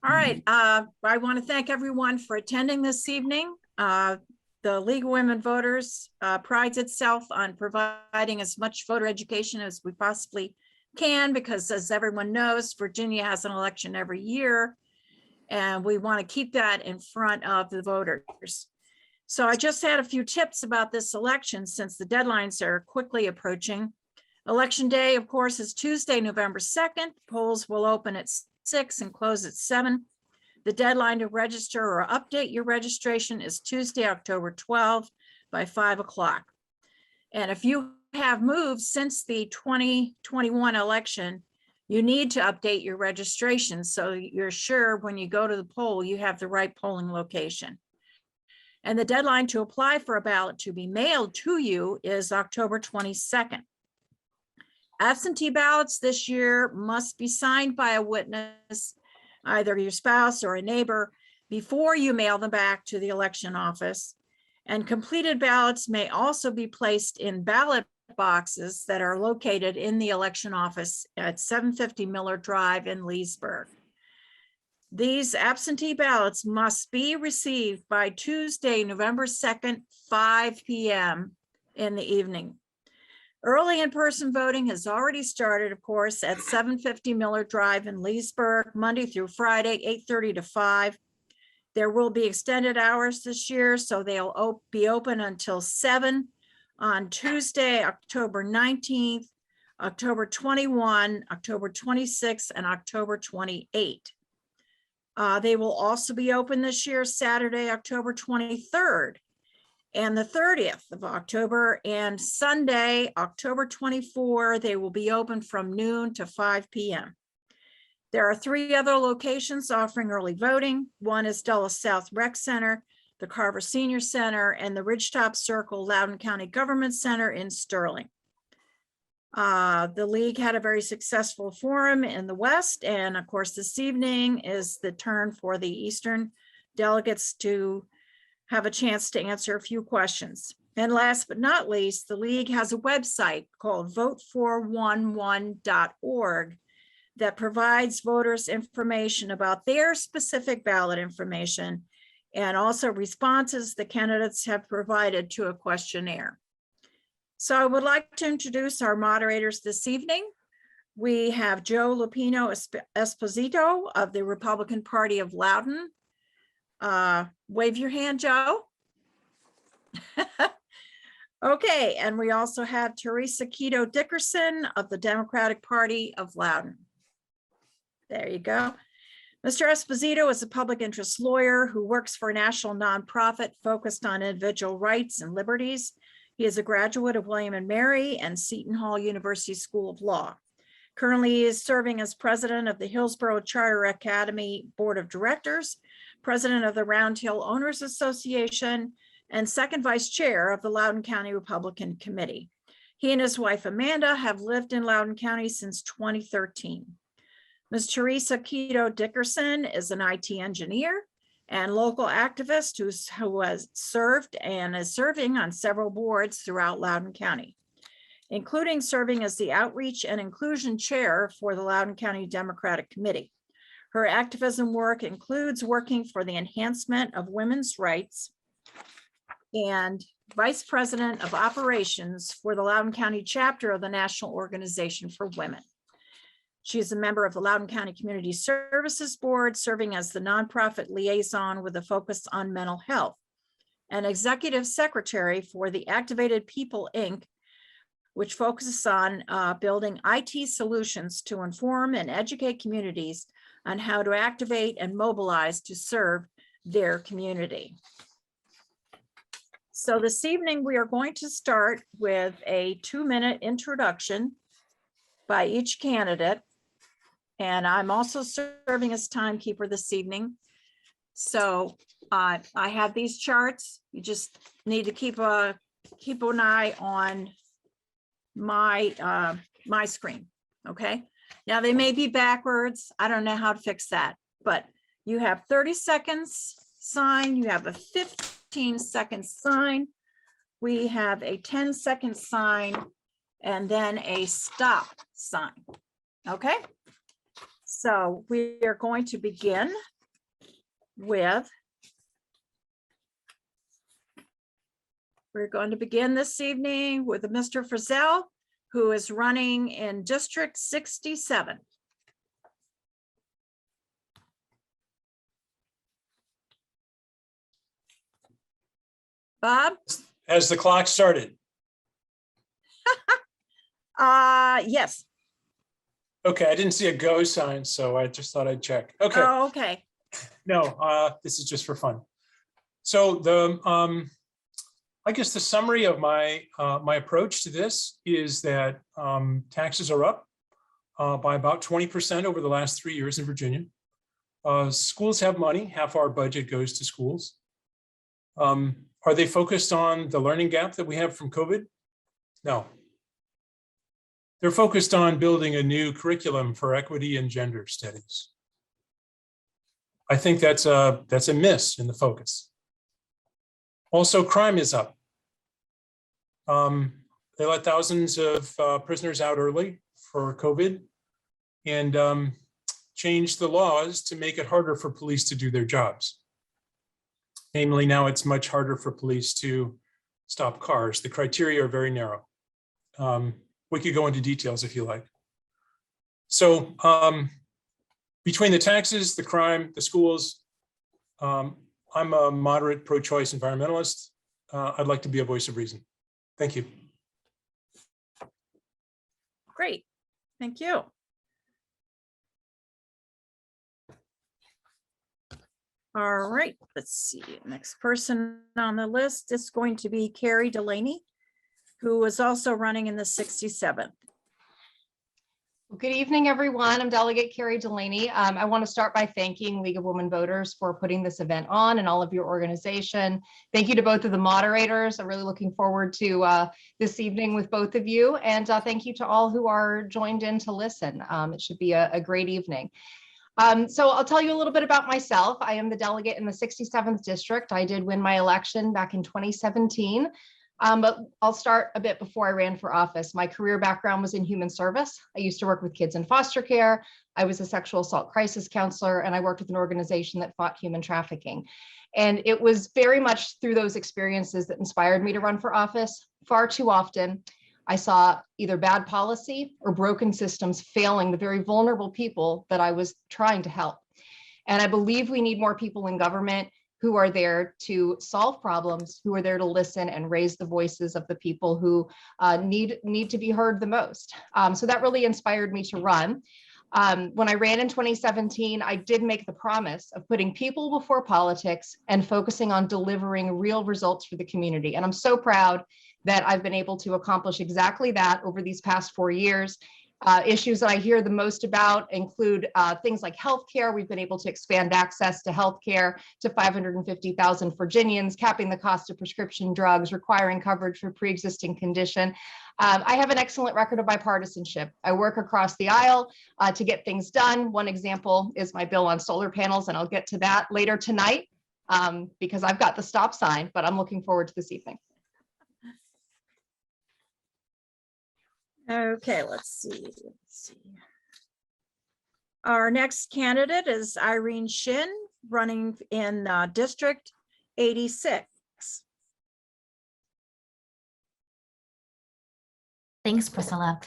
All right. I want to thank everyone for attending this evening. The League of Women Voters prides itself on providing as much voter education as we possibly can, because as everyone knows, Virginia has an election every year, and we want to keep that in front of the voters. So I just had a few tips about this election since the deadlines are quickly approaching. Election day, of course, is Tuesday, November 2nd. Polls will open at 6 and close at 7. The deadline to register or update your registration is Tuesday, October 12th by 5 o'clock. And if you have moved since the 2021 election, you need to update your registration so you're sure when you go to the poll, you have the right polling location. And the deadline to apply for a ballot to be mailed to you is October 22nd. Absentee ballots this year must be signed by a witness, either your spouse or a neighbor, before you mail them back to the election office. And completed ballots may also be placed in ballot boxes that are located in the election office at 750 Miller Drive in Leesburg. These absentee ballots must be received by Tuesday, November 2nd, 5 p.m. in the evening. Early in-person voting has already started, of course, at 750 Miller Drive in Leesburg, Monday through Friday, 8:30 to 5. There will be extended hours this year, so they'll be open until 7 on Tuesday, October 19th, October 21, October 26, and October 28. They will also be open this year, Saturday, October 23rd, and the 30th of October, and Sunday, October 24, they will be open from noon to 5 p.m. There are 3 other locations offering early voting. One is Dulles South Rec Center, the Carver Senior Center, and the Ridgetop Circle Loudoun County Government Center in Sterling. The League had a very successful forum in the West, and of course this evening is the turn for the Eastern delegates to have a chance to answer a few questions. And last but not least, the League has a website called vote411.org that provides voters information about their specific ballot information and also responses the candidates have provided to a questionnaire. So I would like to introduce our moderators this evening. We have Joe Lupino Esposito of the Republican Party of Loudoun. Wave your hand, Joe. Okay, and we also have Teresa Quito Dickerson of the Democratic Party of Loudoun. There you go. Mr. Esposito is a public interest lawyer who works for a national nonprofit focused on individual rights and liberties. He is a graduate of William and Mary and Seton Hall University School of Law. Currently, he is serving as president of the Hillsborough Charter Academy Board of Directors, president of the Round Hill Owners Association, and second vice chair of the Loudoun County Republican Committee. He and his wife, Amanda, have lived in Loudoun County since 2013. Ms. Teresa Quito Dickerson is an IT engineer and local activist who has served and is serving on several boards throughout Loudoun County, including serving as the Outreach and Inclusion Chair for the Loudoun County Democratic Committee. Her activism work includes working for the enhancement of women's rights and Vice President of Operations for the Loudoun County chapter of the National Organization for Women. She is a member of the Loudoun County Community Services Board, serving as the nonprofit liaison with a focus on mental health, and executive secretary for the Activated People, Inc., which focuses on building IT solutions to inform and educate communities on how to activate and mobilize to serve their community. So this evening, we are going to start with a 2-minute introduction by each candidate. And I'm also serving as timekeeper this evening. So I have these charts. You just need to keep an eye on my my screen. Okay. Now they may be backwards. I don't know how to fix that, but you have 30 seconds sign. You have a 15-second sign. We have a 10-second sign and then a stop sign. Okay. So we are going to begin with, this evening with Mr. Frizzelle, who is running in District 67. Bob? Has the clock started? Yes. Okay, I didn't see a go sign, so I just thought I'd check. Okay, Oh, okay. no, this is just for fun. So I guess the summary of my my approach to this is that taxes are up by about 20% over the last 3 years in Virginia. Schools have money, half our budget goes to schools. Are they focused on the learning gap that we have from COVID? No. They're focused on building a new curriculum for equity and gender studies. I think that's a miss in the focus. Also, crime is up. They let thousands of prisoners out early for COVID and changed the laws to make it harder for police to do their jobs. Namely, now it's much harder for police to stop cars. The criteria are very narrow. We could go into details if you like. So between the taxes, the crime, the schools, I'm a moderate pro-choice environmentalist. I'd like to be a voice of reason. Thank you. Great. Thank you. All right, let's see. Next person on the list is going to be Karrie Delaney, who is also running in the 67th. Well, good evening, everyone. I'm Delegate Karrie Delaney. I want to start by thanking League of Women Voters for putting this event on and all of your organization. Thank you to both of the moderators. I'm really looking forward to this evening with both of you. And thank you to all who are joined in to listen. It should be a great evening. So I'll tell you a little bit about myself. I am the delegate in the 67th district. I did win my election back in 2017. But I'll start a bit before I ran for office. My career background was in human service. I used to work with kids in foster care. I was a sexual assault crisis counselor, and I worked with an organization that fought human trafficking. And it was very much through those experiences that inspired me to run for office. Far too often, I saw either bad policy or broken systems failing the very vulnerable people that I was trying to help. And I believe we need more people in government who are there to solve problems, who are there to listen and raise the voices of the people who need to be heard the most. So that really inspired me to run. When I ran in 2017, I did make the promise of putting people before politics and focusing on delivering real results for the community. And I'm so proud that I've been able to accomplish exactly that over these past 4 years. Issues that I hear the most about include things like healthcare. We've been able to expand access to healthcare to 550,000 Virginians, capping the cost of prescription drugs, requiring coverage for pre-existing condition. I have an excellent record of bipartisanship. I work across the aisle to get things done. One example is my bill on solar panels, and I'll get to that later tonight because I've got the stop sign, but I'm looking forward to this evening. Okay, let's see. Our next candidate is Irene Shin, running in District 86. Thanks, Priscilla.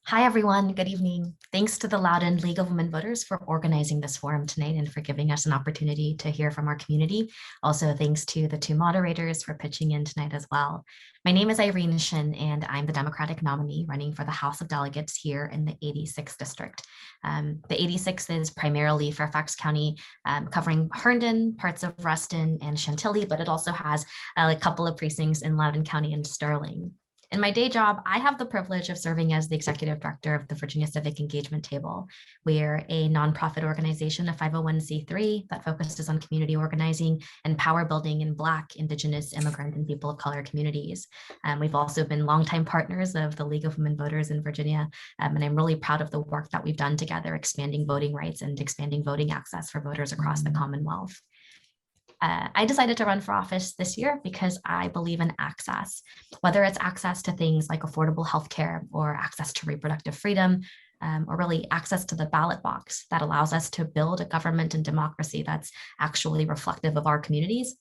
Hi, everyone. Good evening. Thanks to the Loudoun League of Women Voters for organizing this forum tonight and for giving us an opportunity to hear from our community. Also, thanks to the two moderators for pitching in tonight as well. My name is Irene Shin, and I'm the Democratic nominee running for the House of Delegates here in the 86th district. The 86th is primarily Fairfax County, covering Herndon, parts of Ruston, and Chantilly, but it also has a couple of precincts in Loudoun County and Sterling. In my day job, I have the privilege of serving as the executive director of the Virginia Civic Engagement Table. We're a nonprofit organization, a 501c3 that focuses on community organizing and power building in Black, Indigenous, immigrant, and people of color communities. We've also been longtime partners of the League of Women Voters in Virginia, and I'm really proud of the work that we've done together, expanding voting rights and expanding voting access for voters across the Commonwealth. I decided to run for office this year because I believe in access, whether it's access to things like affordable healthcare or access to reproductive freedom, or really access to the ballot box that allows us to build a government and democracy that's actually reflective of our communities.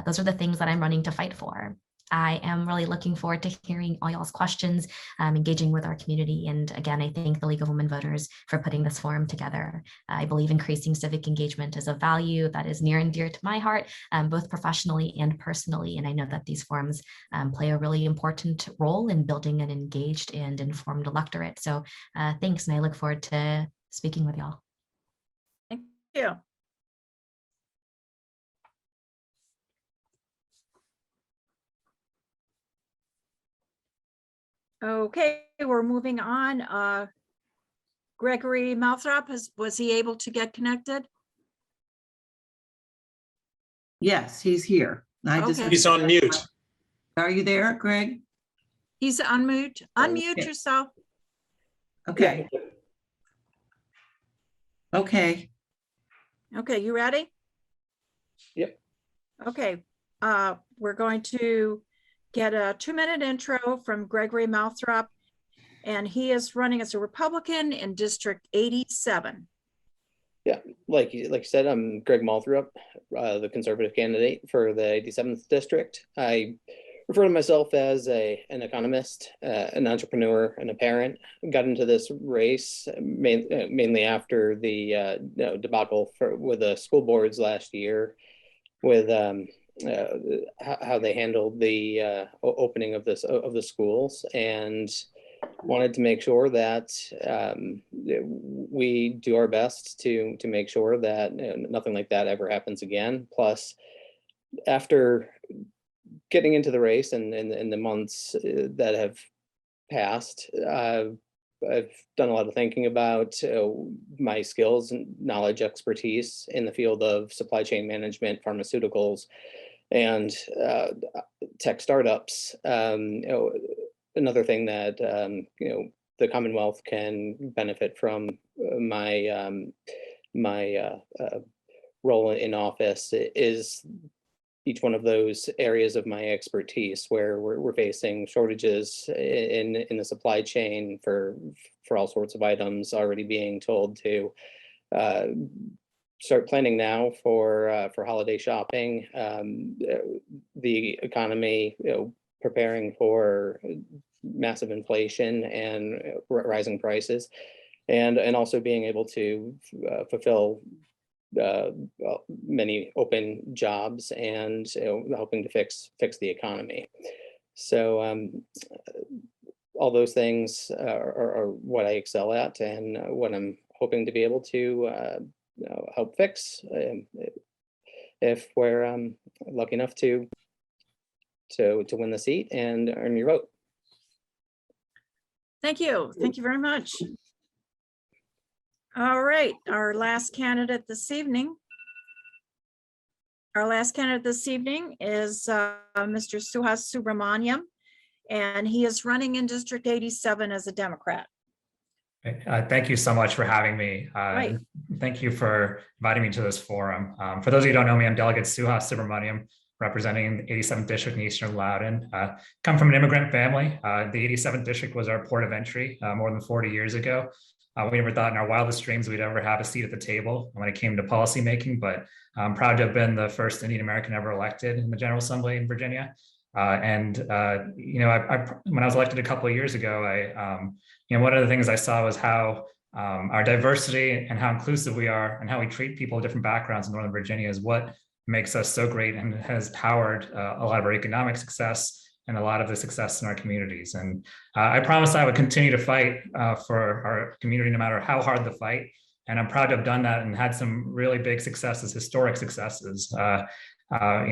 Those are the things that I'm running to fight for. I am really looking forward to hearing all y'all's questions, engaging with our community. And again, I thank the League of Women Voters for putting this forum together. I believe increasing civic engagement is a value that is near and dear to my heart, both professionally and personally. And I know that these forums play a really important role in building an engaged and informed electorate. So thanks, and I look forward to speaking with y'all. Thank you. Okay, we're moving on. Gregory Moulthrop, was he able to get connected? Yes, he's here. I just, Okay. He's on mute. are you there, Greg? He's unmute. Unmute Okay. yourself. Okay. Okay. Okay, you ready? Yep. Okay, we're going to get a 2-minute intro from Gregory Moulthrop, and he is running as a Republican in District 87. Yeah, like you said, I'm Greg Moulthrop, the conservative candidate for the 87th district. I refer to myself as an economist, an entrepreneur, and a parent. Got into this race mainly after the debacle with the school boards last year, with how they handled the opening of the schools, and wanted to make sure that we do our best to make sure that nothing like that ever happens again. Plus, after getting into the race and in the months that have passed, I've done a lot of thinking about my skills and knowledge, expertise in the field of supply chain management, pharmaceuticals, and tech startups. Another thing that the Commonwealth can benefit from my role in office is each one of those areas of my expertise where we're facing shortages in the supply chain for all sorts of items, already being told to start planning now for holiday shopping, the economy, preparing for massive inflation and rising prices, and also being able to fulfill many open jobs and helping to fix the economy. So all those things are what I excel at, and what I'm hoping to be able to help fix if we're lucky enough to win the seat and earn your vote. Thank you. Thank you very much. All right, our last candidate this evening. Our last candidate this evening is Mr. Suhas Subramanyam, and he is running in District 87 as a Democrat. Thank you so much for having me. Right. Thank you for inviting me to this forum. For those of you who don't know me, I'm Delegate Suhas Subramanyam, representing the 87th District in Eastern Loudoun. Come from an immigrant family. The 87th District was our port of entry more than 40 years ago. We never thought in our wildest dreams we'd ever have a seat at the table when it came to policymaking, but I'm proud to have been the first Indian American ever elected in the General Assembly in Virginia. When I was elected a couple of years ago, one of the things I saw was how our diversity and how inclusive we are and how we treat people of different backgrounds in Northern Virginia is what makes us so great and has powered a lot of our economic success and a lot of the success in our communities. And I promised I would continue to fight for our community, no matter how hard the fight. And I'm proud to have done that and had some really big successes, historic successes.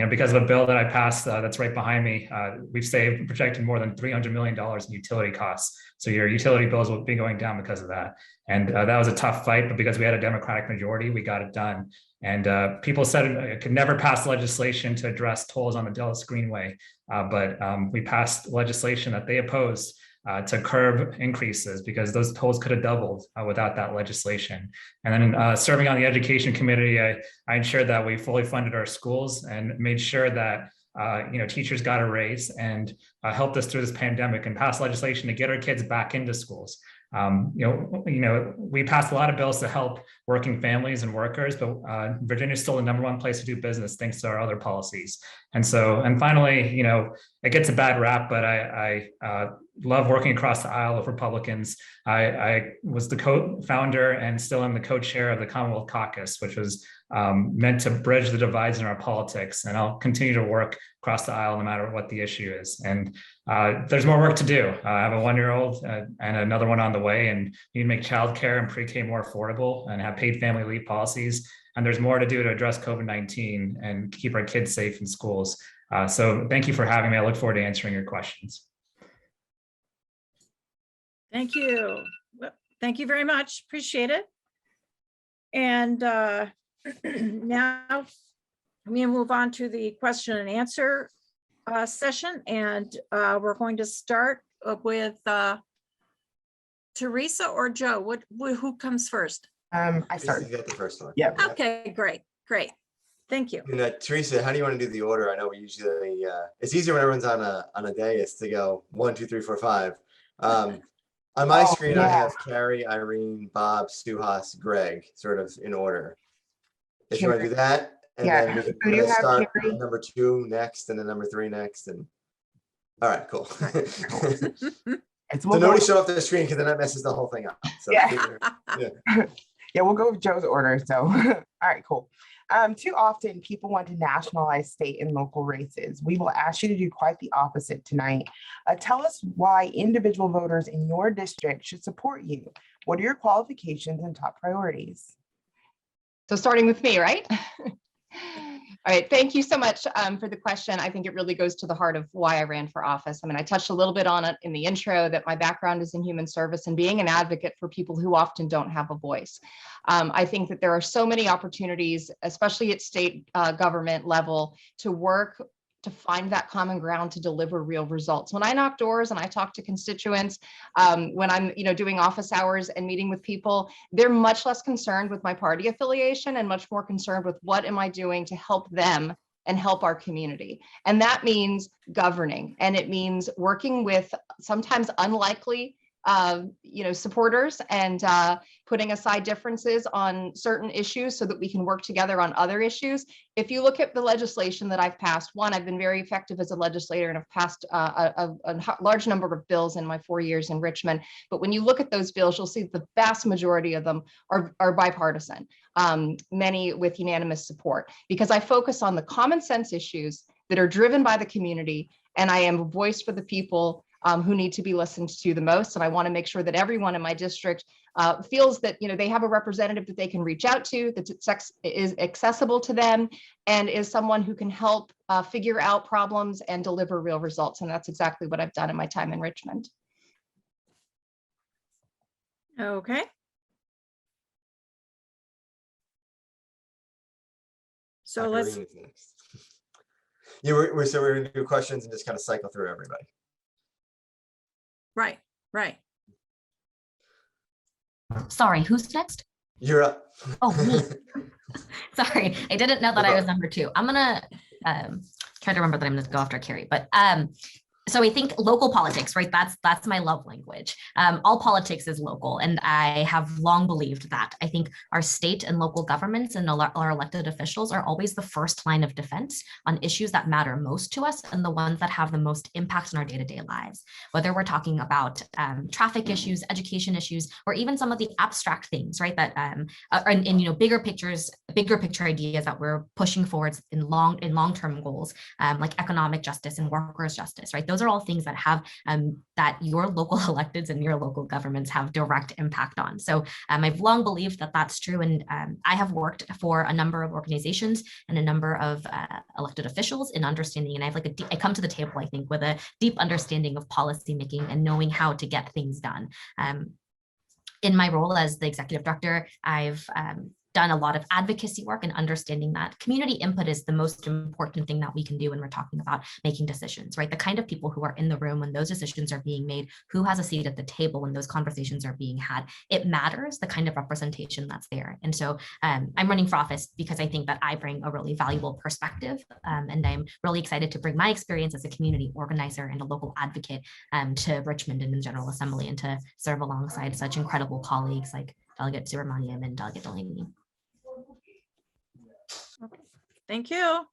Because of a bill that I passed that's right behind me, we've saved, projected more than $300 million in utility costs. So your utility bills will be going down because of that. And that was a tough fight, but because we had a Democratic majority, we got it done. And people said it could never pass legislation to address tolls on the Dulles Greenway, but we passed legislation that they opposed to curb increases, because those tolls could have doubled without that legislation. And then serving on the education committee, I ensured that we fully funded our schools and made sure that teachers got a raise, and helped us through this pandemic and passed legislation to get our kids back into schools. We passed a lot of bills to help working families and workers, but Virginia is still the #1 place to do business thanks to our other policies. And finally, it gets a bad rap, but I love working across the aisle of Republicans. I was the co-founder and still am the co-chair of the Commonwealth Caucus, which was meant to bridge the divides in our politics. And I'll continue to work across the aisle no matter what the issue is. And there's more work to do. I have a 1-year-old and another one on the way, and we need to make childcare and pre-K more affordable and have paid family leave policies. And there's more to do to address COVID-19 and keep our kids safe in schools. So thank you for having me. I look forward to answering your questions. Thank you. Well, thank you very much. Appreciate it. And now we move on to the question and answer session. And we're going to start with Teresa or Joe. Who comes first? I start. You got the first one. Yeah. Okay, great. Thank you. And, Teresa, how do you want to do the order? I know we usually, it's easier when everyone's on a dais to go 1, 2, 3, 4, 5. On my screen, I have Karrie, Irene, Bob, Suhas, Greg, sort of in order. If you want to do that, and then we Who do you can have, start Karrie? number 2 next, and then number 3 next, and all right, cool. It's, So we'll nobody go, show up the screen because then that messes the whole thing up. So Yeah. We'll go with Joe's order. So, all right, cool. Too often people want to nationalize state and local races. We will ask you to do quite the opposite tonight. Tell us why individual voters in your district should support you. What are your qualifications and top priorities? So starting with me, right? All right, thank you so much for the question. I think it really goes to the heart of why I ran for office. I mean, I touched a little bit on it in the intro that my background is in human service and being an advocate for people who often don't have a voice. I think that there are so many opportunities, especially at state government level, to work to find that common ground to deliver real results. When I knock doors and I talk to constituents, when I'm doing office hours and meeting with people, they're much less concerned with my party affiliation and much more concerned with what am I doing to help them and help our community. And that means governing, and it means working with sometimes unlikely supporters and putting aside differences on certain issues so that we can work together on other issues. If you look at the legislation that I've passed, one, I've been very effective as a legislator and have passed a large number of bills in my 4 years in Richmond. But when you look at those bills, you'll see the vast majority of them are bipartisan, many with unanimous support, because I focus on the common sense issues that are driven by the community, and I am a voice for the people who need to be listened to the most. And I want to make sure that everyone in my district feels that they have a representative that they can reach out to, that is accessible to them, and is someone who can help figure out problems and deliver real results. And that's exactly what I've done in my time in Richmond. Okay. So let's, Irene's next. We're going to do questions and just kind of cycle through everybody. right. Sorry, who's next? You're up. Oh, me. Sorry, I didn't know that I was number 2. I'm gonna try to remember that I'm gonna go after Karrie, but so I think local politics, right? That's my love language. All politics is local, and I have long believed that. I think our state and local governments and our elected officials are always the first line of defense on issues that matter most to us and the ones that have the most impact on our day-to-day lives. Whether we're talking about traffic issues, education issues, or even some of the abstract things, right? That are in bigger picture ideas that we're pushing forwards in long-term goals, like economic justice and workers' justice, right? Those are all things that have that your local electeds and your local governments have direct impact on. So I've long believed that that's true. And I have worked for a number of organizations and a number of elected officials in understanding. And I come to the table, I think, with a deep understanding of policymaking and knowing how to get things done. In my role as the executive director, I've done a lot of advocacy work and understanding that community input is the most important thing that we can do when we're talking about making decisions, right? The kind of people who are in the room when those decisions are being made, who has a seat at the table when those conversations are being had. It matters the kind of representation that's there. And so I'm running for office because I think that I bring a really valuable perspective, and I'm really excited to bring my experience as a community organizer and a local advocate to Richmond and the General Assembly, and to serve alongside such incredible colleagues like Delegate Subramanyam and Delegate Delaney. Thank you.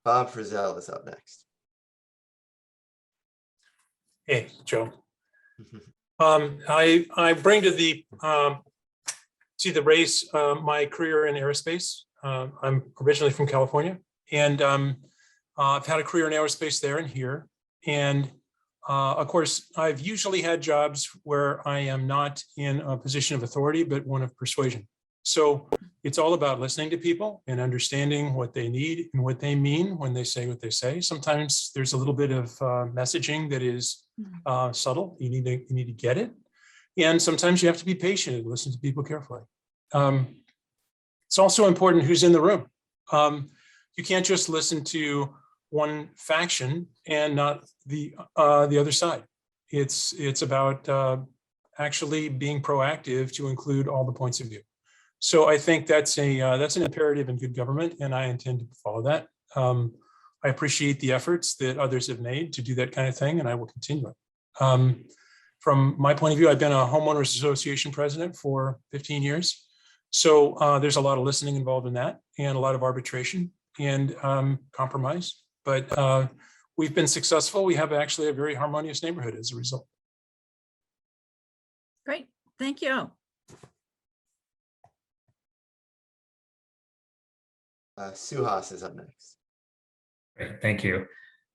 Bob Frizzelle is up next. Hey, Joe. I bring to the race my career in aerospace. I'm originally from California, and I've had a career in aerospace there and here. And of course, I've usually had jobs where I am not in a position of authority, but one of persuasion. So it's all about listening to people and understanding what they need and what they mean when they say what they say. Sometimes there's a little bit of messaging that is subtle. You need to get it. And sometimes you have to be patient and listen to people carefully. It's also important who's in the room. You can't just listen to one faction and not the other side. It's about actually being proactive to include all the points of view. So I think that's an imperative in good government, and I intend to follow that. I appreciate the efforts that others have made to do that kind of thing, and I will continue it. From my point of view, I've been a homeowners association president for 15 years. So there's a lot of listening involved in that, and a lot of arbitration and compromise. But we've been successful. We have actually a very harmonious neighborhood as a result. Great. Thank you. Suhas is up next. Great, thank you.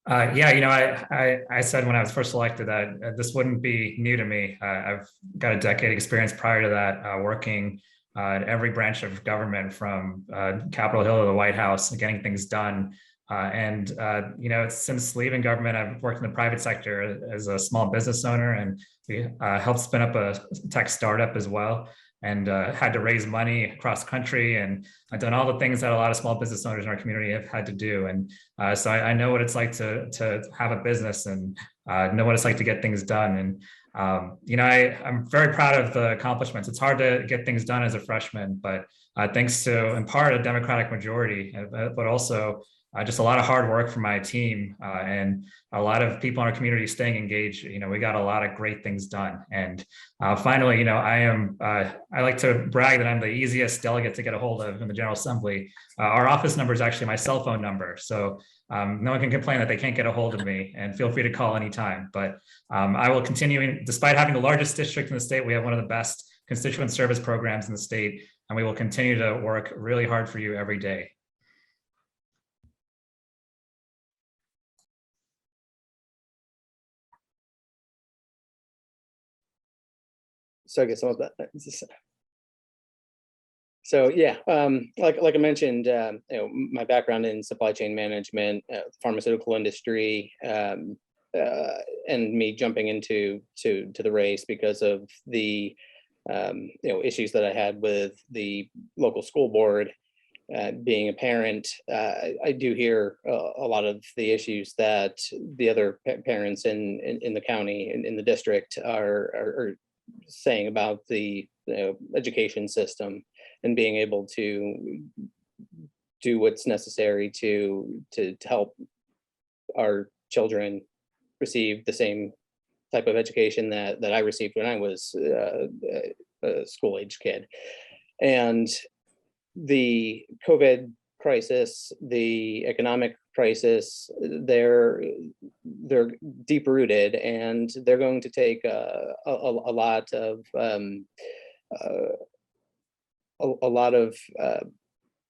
I said when I was first elected that this wouldn't be new to me. I've got a decade experience prior to that, working in every branch of government, from Capitol Hill to the White House, and getting things done. Since leaving government, I've worked in the private sector as a small business owner, and we helped spin up a tech startup as well, and had to raise money across the country. And I've done all the things that a lot of small business owners in our community have had to do. And so I know what it's like to have a business, and know what it's like to get things done. And I'm very proud of the accomplishments. It's hard to get things done as a freshman, but thanks to, in part, a Democratic majority, but also just a lot of hard work from my team, and a lot of people in our community staying engaged. We got a lot of great things done. And finally, I like to brag that I'm the easiest delegate to get a hold of in the General Assembly. Our office number is actually my cell phone number. So no one can complain that they can't get a hold of me, and feel free to call anytime. But I will continue, despite having the largest district in the state, we have one of the best constituent service programs in the state, and we will continue to work really hard for you every day. So I guess some of that. So yeah, like I mentioned, my background in supply chain management, pharmaceutical industry, and me jumping into the race because of the issues that I had with the local school board. Being a parent, I do hear a lot of the issues that the other parents in the county, in the district, are saying about the education system, and being able to do what's necessary to help our children receive the same type of education that I received when I was a school-age kid. And the COVID crisis, the economic crisis, they're deep rooted, and they're going to take a lot of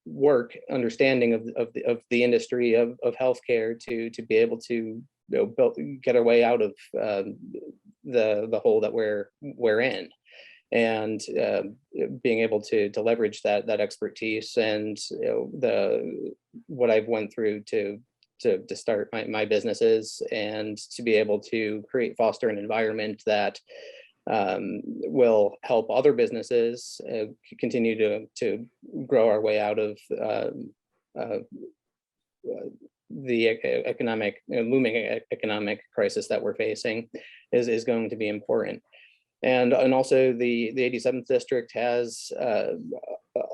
work, understanding of the industry of healthcare to be able to get our way out of the hole that we're in. And being able to leverage that expertise and what I've went through to to start my businesses and to be able to foster an environment that will help other businesses continue to grow our way out of the looming economic crisis that we're facing is going to be important. And also the 87th district has a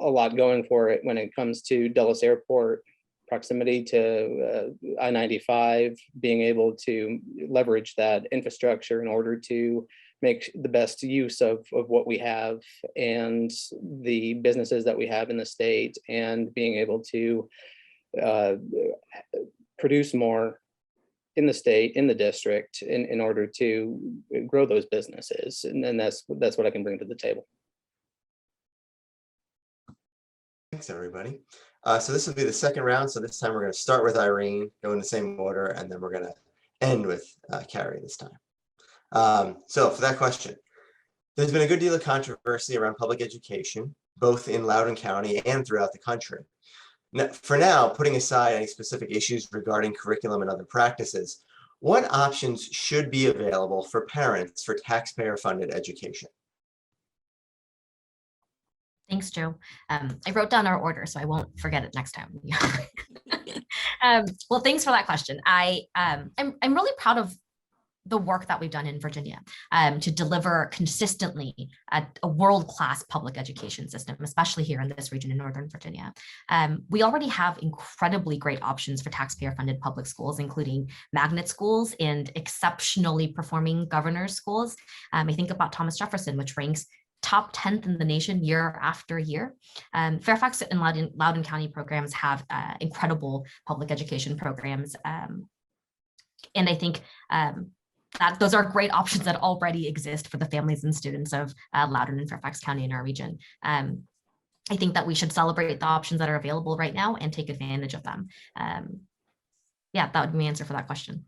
lot going for it when it comes to Dulles Airport, proximity to I-95, being able to leverage that infrastructure in order to make the best use of what we have and the businesses that we have in the state, and being able to produce more in the state, in the district, in order to grow those businesses. And that's what I can bring to the table. Thanks, everybody. So this will be the second round. So this time we're going to start with Irene, go in the same order, and then we're going to end with Karrie this time. So for that question, there's been a good deal of controversy around public education, both in Loudoun County and throughout the country. Now, for now, putting aside any specific issues regarding curriculum and other practices, what options should be available for parents for taxpayer-funded education? Thanks, Joe. I wrote down our order, so I won't forget it next time. Well, thanks for that question. I'm really proud of the work that we've done in Virginia to deliver consistently a world-class public education system, especially here in this region in Northern Virginia. We already have incredibly great options for taxpayer-funded public schools, including magnet schools and exceptionally performing governor's schools. I think about Thomas Jefferson, which ranks top 10th in the nation year after year. Fairfax and Loudoun County programs have incredible public education programs. And I think that those are great options that already exist for the families and students of Loudoun and Fairfax County in our region. I think that we should celebrate the options that are available right now and take advantage of them. Yeah, that would be my answer for that question.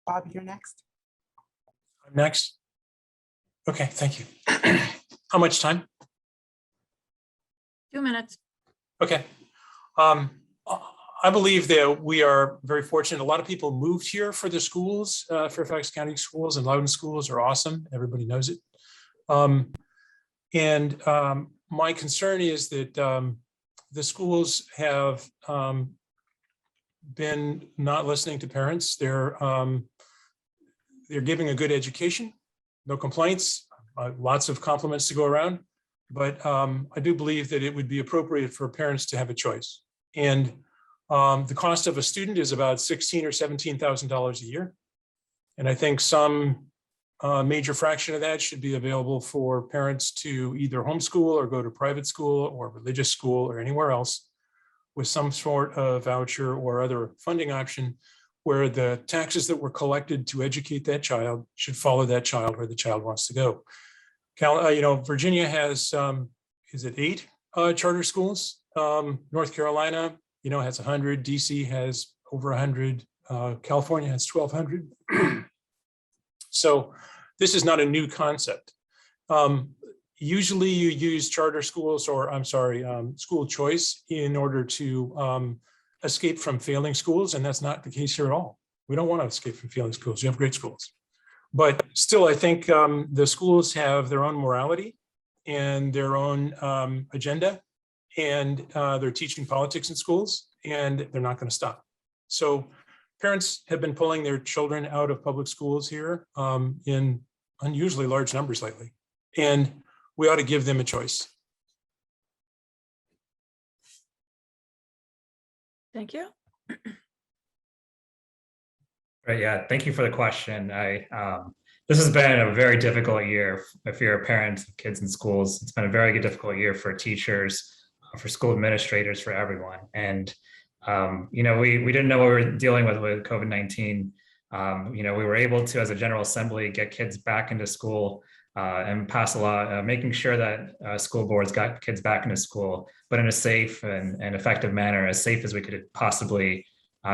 Bob, you're next. I'm next. Okay, thank you. How much time? 2 minutes. Okay. I believe that we are very fortunate. A lot of people moved here for the schools. Fairfax County schools and Loudoun schools are awesome. Everybody knows it. My concern is that the schools have been not listening to parents. They're giving a good education, no complaints, lots of compliments to go around. But I do believe that it would be appropriate for parents to have a choice. And the cost of a student is about $16,000 or $17,000 a year. And I think some major fraction of that should be available for parents to either homeschool or go to private school or religious school or anywhere else with some sort of voucher or other funding option where the taxes that were collected to educate that child should follow that child where the child wants to go. Virginia has, is it 8 charter schools? North Carolina, has 100. DC has over 100. California has 1,200. So this is not a new concept. Usually you use charter schools or school choice in order to escape from failing schools. And that's not the case here at all. We don't want to escape from failing schools. You have great schools. But still, I think the schools have their own morality and their own agenda, and they're teaching politics in schools, and they're not going to stop. So parents have been pulling their children out of public schools here in unusually large numbers lately, and we ought to give them a choice. Thank you. Right, yeah, thank you for the question. This has been a very difficult year if you're a parent of kids in schools. It's been a very difficult year for teachers, for school administrators, for everyone. And we didn't know what we were dealing with COVID-19. We were able to, as a General Assembly, get kids back into school and pass a law, making sure that school boards got kids back into school, but in a safe and effective manner, as safe as we could possibly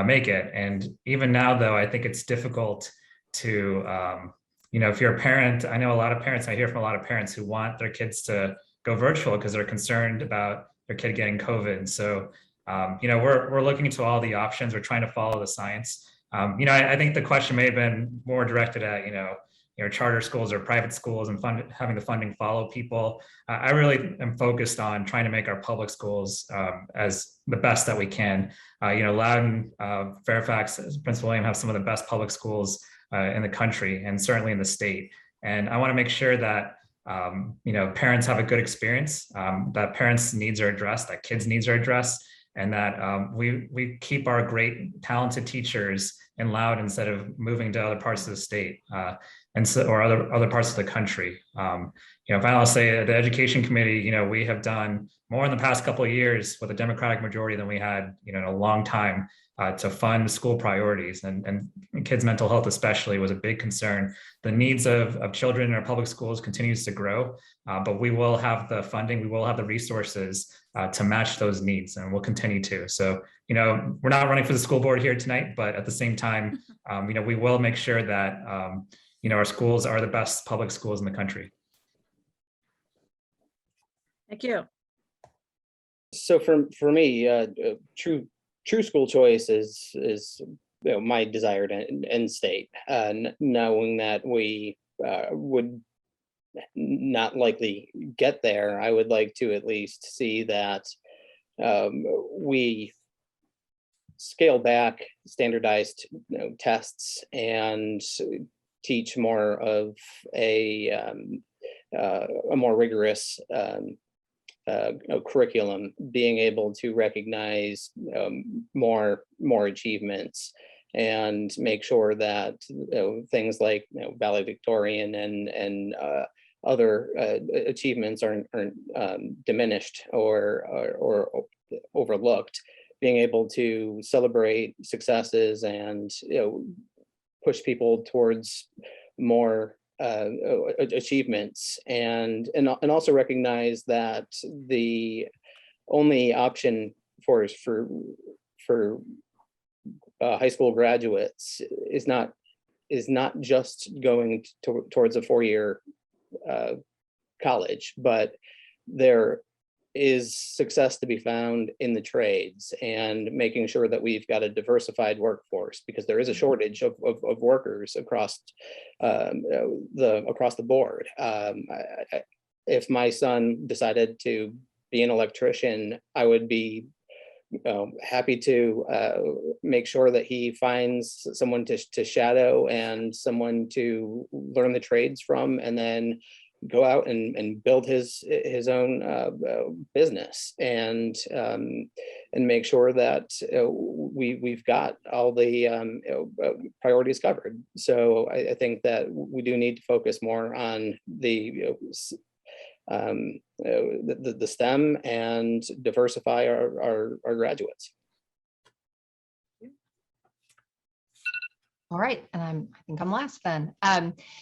make it. And even now, though, I think it's difficult to if you're a parent, I know a lot of parents, I hear from a lot of parents who want their kids to go virtual because they're concerned about their kid getting COVID. So, we're looking into all the options. We're trying to follow the science. I think the question may have been more directed at, charter schools or private schools and having the funding follow people. I really am focused on trying to make our public schools as the best that we can. Loudoun, Fairfax, Prince William have some of the best public schools in the country and certainly in the state. And I want to make sure that parents have a good experience, that parents' needs are addressed, that kids' needs are addressed, and that we keep our great talented teachers in Loudoun instead of moving to other parts of the state or other parts of the country. If I'll say the education committee, we have done more in the past couple of years with a Democratic majority than we had, in a long time to fund school priorities, and kids' mental health especially was a big concern. The needs of children in our public schools continues to grow, but we will have the funding, we will have the resources to match those needs, and we'll continue to. So, we're not running for the school board here tonight, but at the same time, we will make sure that, our schools are the best public schools in the country. Thank you. So for me, true school choice is my desired end state, knowing that we would not likely get there. I would like to at least see that we scale back standardized tests and teach more of a more rigorous curriculum, being able to recognize more achievements and make sure that things like valedictorian and other achievements aren't diminished or overlooked. Being able to celebrate successes and push people towards more achievements, and also recognize that the only option for high school graduates is not just going towards a 4-year college, but there is success to be found in the trades and making sure that we've got a diversified workforce, because there is a shortage of workers across the board. If my son decided to be an electrician, I would be happy to make sure that he finds someone to shadow and someone to learn the trades from, and then go out and build his own business, and make sure that we've got all the priorities covered. So I think that we do need to focus more on the STEM and diversify our graduates. All right, and I think I'm last then.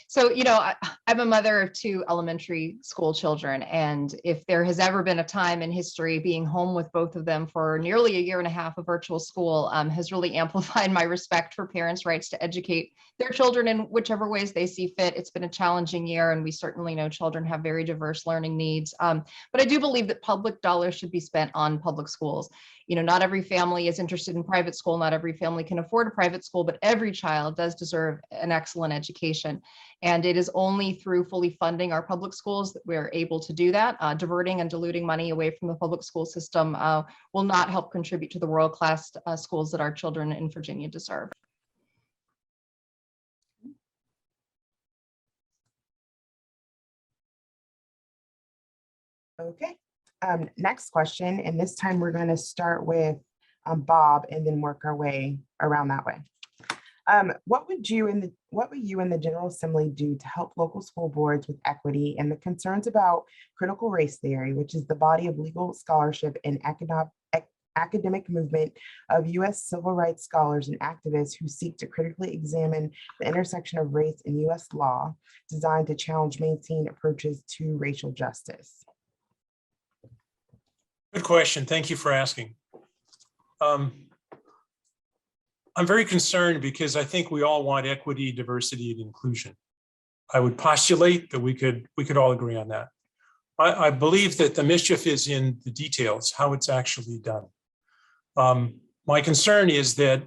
So, I'm a mother of 2 elementary school children, and if there has ever been a time in history, being home with both of them for nearly a year and a half of virtual school has really amplified my respect for parents' rights to educate their children in whichever ways they see fit. It's been a challenging year, and we certainly know children have very diverse learning needs. But I do believe that public dollars should be spent on public schools. Not every family is interested in private school. Not every family can afford a private school, but every child does deserve an excellent education. And it is only through fully funding our public schools that we're able to do that. Diverting and diluting money away from the public school system will not help contribute to the world-class schools that our children in Virginia deserve. Okay, next question, and this time we're going to start with Bob and then work our way around that way. What would you and the General Assembly do to help local school boards with equity and the concerns about critical race theory, which is the body of legal scholarship and academic movement of U.S. civil rights scholars and activists who seek to critically examine the intersection of race and U.S. law, designed to challenge mainstream approaches to racial justice? Good question. Thank you for asking. I'm very concerned because I think we all want equity, diversity, and inclusion. would postulate that we could all agree on that. I believe that the mischief is in the details, how it's actually done. My concern is that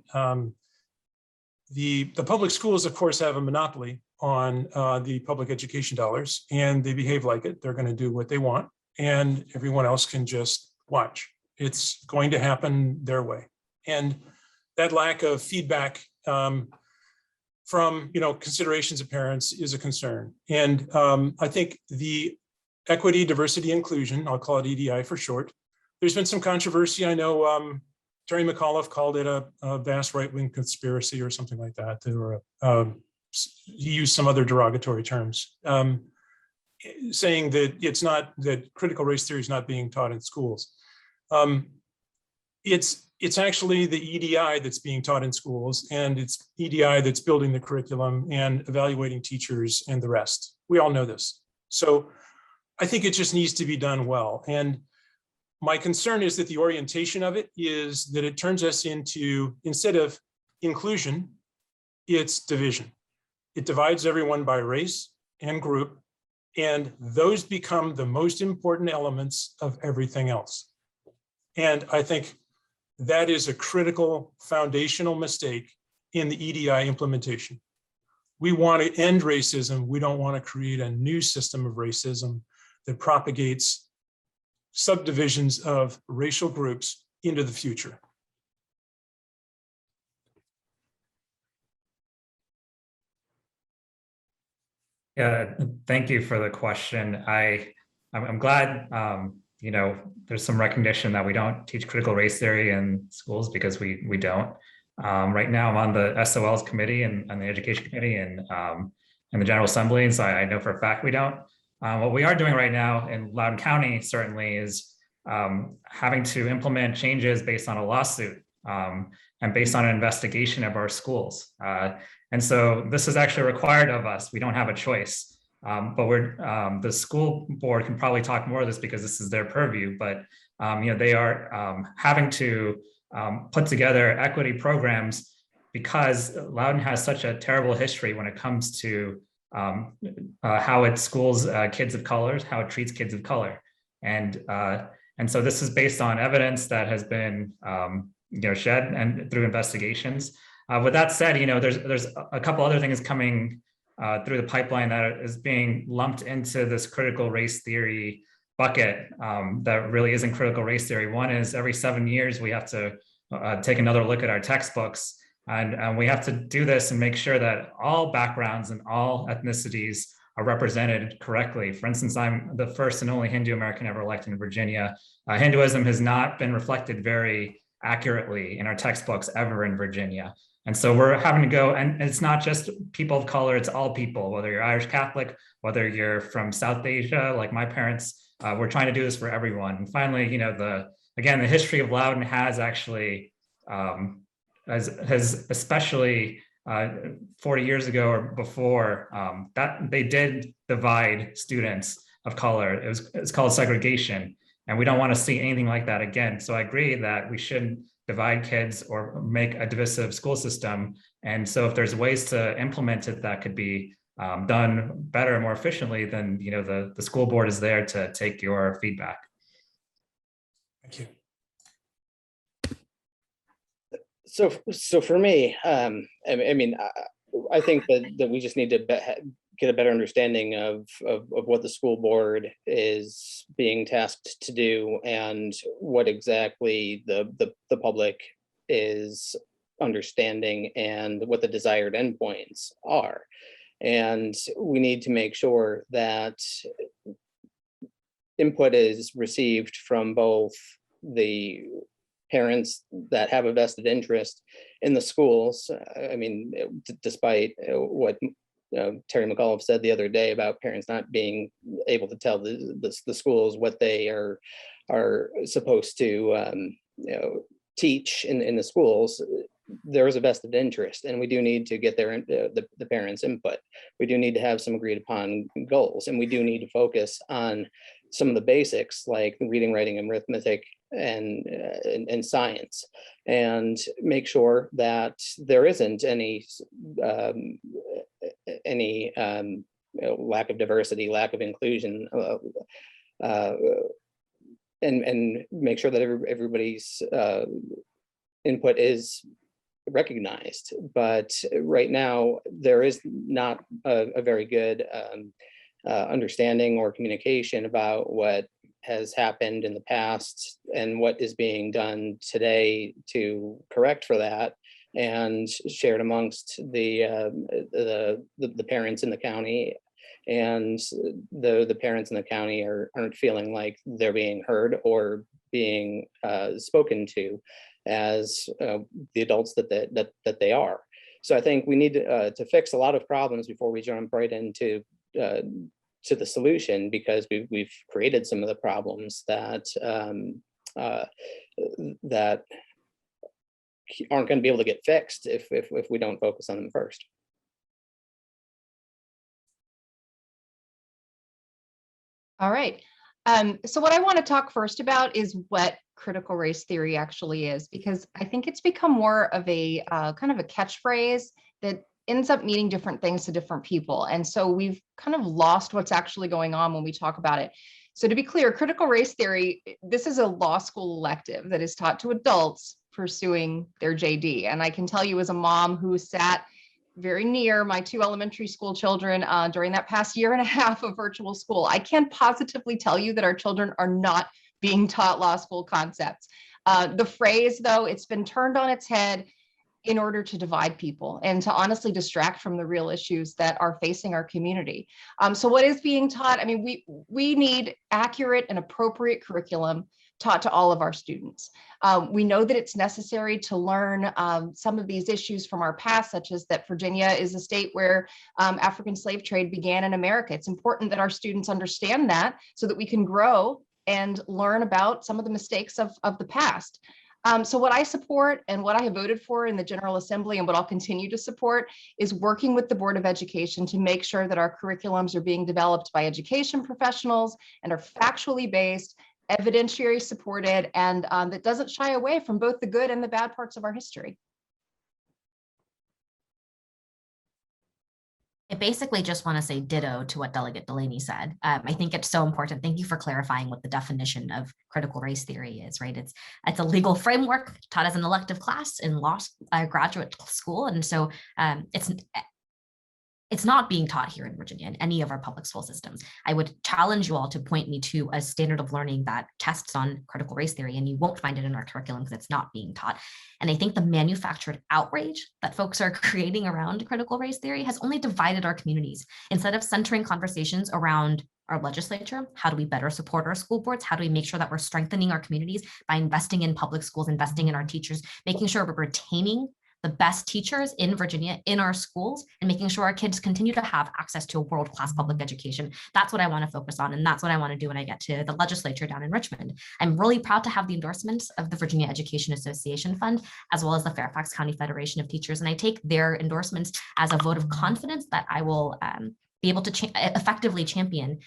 the public schools, of course, have a monopoly on the public education dollars, and they behave like it. They're going to do what they want, and everyone else can just watch. It's going to happen their way. And that lack of feedback from considerations of parents is a concern. And I think the equity, diversity, inclusion, I'll call it EDI for short. There's been some controversy. I know Terry McAuliffe called it a vast right-wing conspiracy or something like that, or he used some other derogatory terms, saying that it's not, that critical race theory is not being taught in schools. It's actually the EDI that's being taught in schools, and it's EDI that's building the curriculum and evaluating teachers and the rest. We all know this. So I think it just needs to be done well. And my concern is that the orientation of it is that it turns us into, instead of inclusion, it's division. It divides everyone by race and group, and those become the most important elements of everything else. And I think that is a critical foundational mistake in the EDI implementation. We want to end racism. We don't want to create a new system of racism that propagates subdivisions of racial groups into the future. Yeah, thank you for the question. I'm glad there's some recognition that we don't teach critical race theory in schools, because we don't. Right now, I'm on the SOLs committee and on the education committee and the General Assembly, and so I know for a fact we don't. What we are doing right now in Loudoun County certainly is having to implement changes based on a lawsuit and based on an investigation of our schools. And so this is actually required of us. We don't have a choice. But the school board can probably talk more of this because this is their purview, but they are having to put together equity programs because Loudoun has such a terrible history when it comes to how it schools kids of color, how it treats kids of color. And so this is based on evidence that has been shed and through investigations. With that said, there's a couple other things coming through the pipeline that is being lumped into this critical race theory bucket that really isn't critical race theory. One is every 7 years, we have to take another look at our textbooks, and we have to do this and make sure that all backgrounds and all ethnicities are represented correctly. For instance, I'm the first and only Hindu American ever elected in Virginia. Hinduism has not been reflected very accurately in our textbooks ever in Virginia. And so we're having to go, and it's not just people of color, it's all people, whether you're Irish Catholic, whether you're from South Asia, like my parents, we're trying to do this for everyone. And finally, the history of Loudoun has actually, has especially 40 years ago or before, that they did divide students of color. It's called segregation. And we don't want to see anything like that again. So I agree that we shouldn't divide kids or make a divisive school system. And so if there's ways to implement it that could be done better, more efficiently, then the school board is there to take your feedback. Thank you. So for me, I think that we just need to get a better understanding of what the school board is being tasked to do and what exactly the public is understanding and what the desired endpoints are. And we need to make sure that input is received from both the parents that have a vested interest in the schools. Despite what Terry McAuliffe said the other day about parents not being able to tell the schools what they are supposed to teach in the schools, there is a vested interest, and we do need to get the parents' input. We do need to have some agreed upon goals, and we do need to focus on some of the basics like reading, writing, and arithmetic and science, and make sure that there isn't any lack of diversity, lack of inclusion, and make sure that everybody's input is recognized. But right now, there is not a very good understanding or communication about what has happened in the past and what is being done today to correct for that, and shared amongst the parents in the county. And the parents in the county aren't feeling like they're being heard or being spoken to as the adults that they are. So I think we need to fix a lot of problems before we jump right into to the solution, because we've created some of the problems that that aren't going to be able to get fixed if we don't focus on them first. All right. So what I want to talk first about is what critical race theory actually is, because I think it's become more of a kind of a catchphrase that ends up meaning different things to different people. And so we've kind of lost what's actually going on when we talk about it. So to be clear, critical race theory, this is a law school elective that is taught to adults pursuing their JD. And I can tell you, as a mom who sat very near my 2 elementary school children during that past year and a half of virtual school, I can positively tell you that our children are not being taught law school concepts. The phrase, though, it's been turned on its head in order to divide people and to honestly distract from the real issues that are facing our community. So what is being taught? I mean, we need accurate and appropriate curriculum taught to all of our students. We know that it's necessary to learn some of these issues from our past, such as that Virginia is a state where African slave trade began in America. It's important that our students understand that so that we can grow and learn about some of the mistakes of the past. So what I support and what I have voted for in the General Assembly and what I'll continue to support is working with the Board of Education to make sure that our curriculums are being developed by education professionals and are factually based, evidentiary supported, and that doesn't shy away from both the good and the bad parts of our history. I basically just want to say ditto to what Delegate Delaney said. I think it's so important. Thank you for clarifying what the definition of critical race theory is, right? It's a legal framework taught as an elective class in law graduate school. And so it's not being taught here in Virginia in any of our public school systems. I would challenge you all to point me to a standard of learning that tests on critical race theory, and you won't find it in our curriculum because it's not being taught. And I think the manufactured outrage that folks are creating around critical race theory has only divided our communities. Instead of centering conversations around our legislature, how do we better support our school boards? How do we make sure that we're strengthening our communities by investing in public schools, investing in our teachers, making sure we're retaining the best teachers in Virginia in our schools, and making sure our kids continue to have access to a world-class public education. That's what I want to focus on, and that's what I want to do when I get to the legislature down in Richmond. I'm really proud to have the endorsements of the Virginia Education Association Fund, as well as the Fairfax County Federation of Teachers, and I take their endorsements as a vote of confidence that I will be able to effectively champion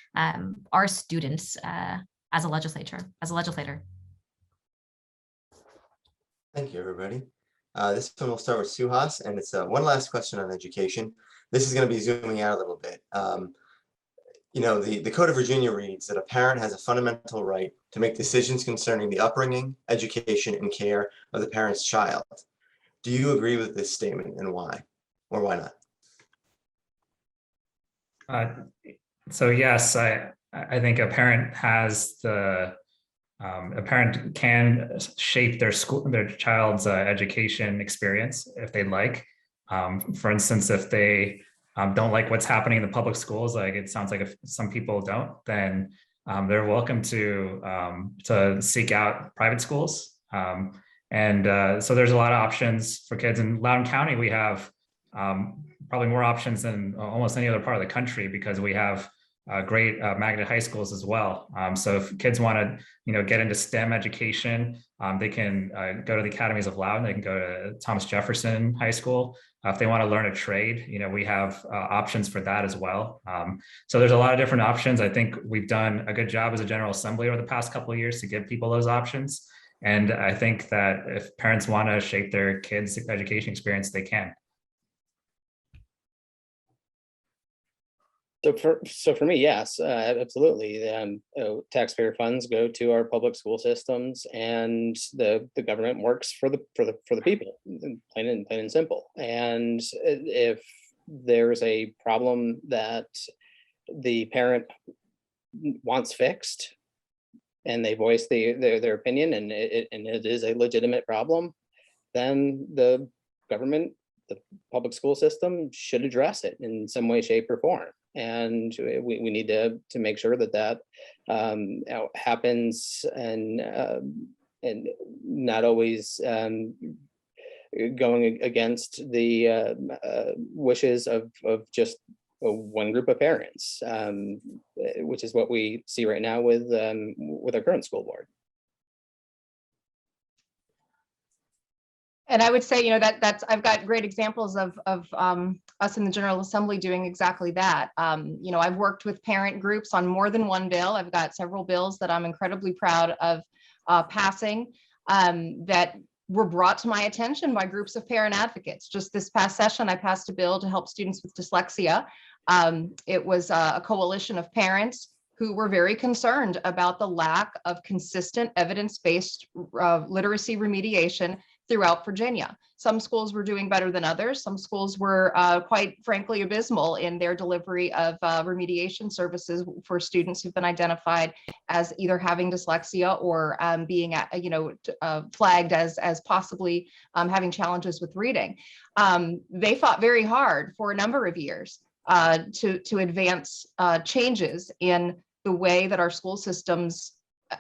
our students as a legislator. Thank you, everybody. This one we'll start with Suhas, and it's one last question on education. This is going to be zooming out a little bit. You know, the Code of Virginia reads that a parent has a fundamental right to make decisions concerning the upbringing, education, and care of the parent's child. Do you agree with this statement, and why, or why not? So yes, I think a parent has a parent can shape their child's education experience if they'd like. For instance, if they don't like what's happening in the public schools, like it sounds like if some people don't, then they're welcome to seek out private schools. So there's a lot of options for kids. In Loudoun County, we have probably more options than almost any other part of the country, because we have great magnet high schools as well. So if kids want to, get into STEM education, they can go to the Academies of Loudoun. They can go to Thomas Jefferson High School. If they want to learn a trade, we have options for that as well. So there's a lot of different options. I think we've done a good job as a General Assembly over the past couple of years to give people those options. And I think that if parents want to shape their kids' education experience, they can. So for me, yes, absolutely. Taxpayer funds go to our public school systems, and the government works for the people, plain and simple. And if there's a problem that the parent wants fixed, and they voice their opinion, and it is a legitimate problem, then the government, the public school system, should address it in some way, shape, or form. And we need to make sure that happens, and not always going against the wishes of just one group of parents, which is what we see right now with our current school board. And I would say, that's I've got great examples of us in the General Assembly doing exactly that. I've worked with parent groups on more than one bill. I've got several bills that I'm incredibly proud of passing that were brought to my attention by groups of parent advocates. Just this past session, I passed a bill to help students with dyslexia. It was a coalition of parents who were very concerned about the lack of consistent evidence-based literacy remediation throughout Virginia. Some schools were doing better than others. Some schools were quite frankly abysmal in their delivery of remediation services for students who've been identified as either having dyslexia or being flagged as possibly having challenges with reading. They fought very hard for a number of years to advance changes in the way that our school systems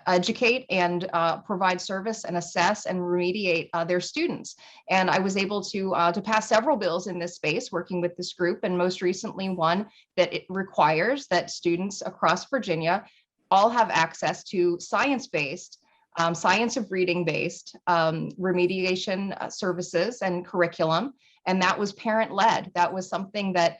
educate and provide service and assess and remediate their students. And I was able to pass several bills in this space, working with this group, and most recently one that it requires that students across Virginia all have access to science-based, science of reading-based remediation services and curriculum. And that was parent-led. That was something that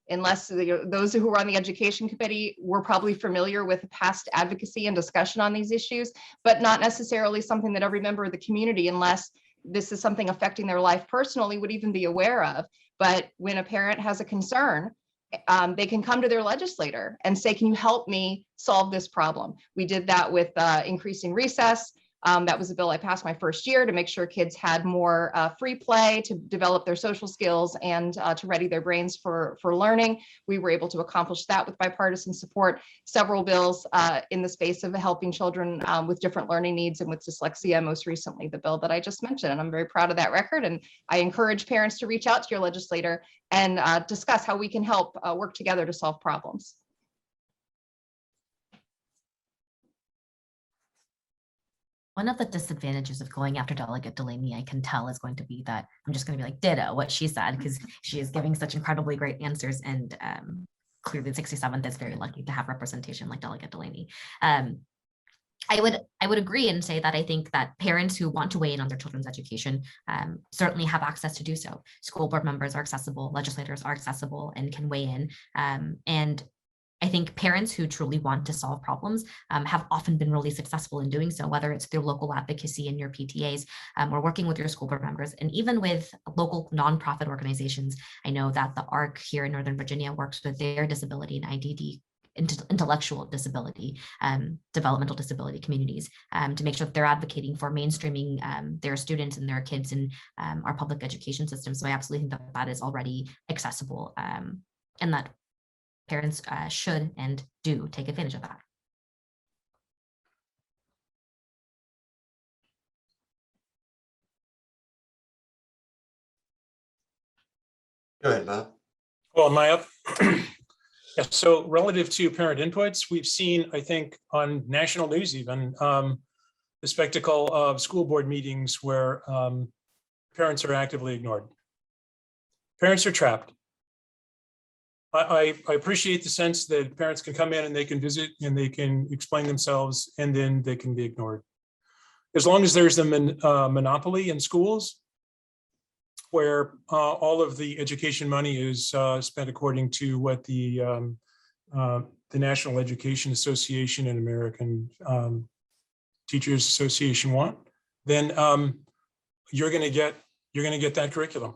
unless those who were on the education committee were probably familiar with past advocacy and discussion on these issues, but not necessarily something that every member of the community, unless this is something affecting their life personally, would even be aware of. But when a parent has a concern, they can come to their legislator and say, can you help me solve this problem? We did that with increasing recess. That was a bill I passed my first year to make sure kids had more free play to develop their social skills and to ready their brains for learning. We were able to accomplish that with bipartisan support. Several bills in the space of helping children with different learning needs and with dyslexia, most recently the bill that I just mentioned. And I'm very proud of that record. And I encourage parents to reach out to your legislator and discuss how we can help work together to solve problems. One of the disadvantages of going after Delegate Delaney, I can tell, is going to be that I'm just going to be like, ditto what she said, because she is giving such incredibly great answers. And clearly the 67th is very lucky to have representation like Delegate Delaney. I would agree and say that I think that parents who want to weigh in on their children's education certainly have access to do so. School board members are accessible, legislators are accessible and can weigh in. And I think parents who truly want to solve problems have often been really successful in doing so, whether it's through local advocacy in your PTAs or working with your school board members, and even with local nonprofit organizations. I know that the ARC here in Northern Virginia works with their disability and IDD, intellectual disability, developmental disability communities to make sure that they're advocating for mainstreaming their students and their kids in our public education system. So I absolutely think that that is already accessible and that parents should and do take advantage of that. Go ahead, Bob. Well, am I up? Yeah, so relative to parent inputs, we've seen, I think, on national news even, the spectacle of school board meetings where parents are actively ignored. Parents are trapped. I appreciate the sense that parents can come in and they can visit and they can explain themselves and then they can be ignored. As long as there's a monopoly in schools where all of the education money is spent according to what the National Education Association and American Teachers Association want, then you're going to get that curriculum.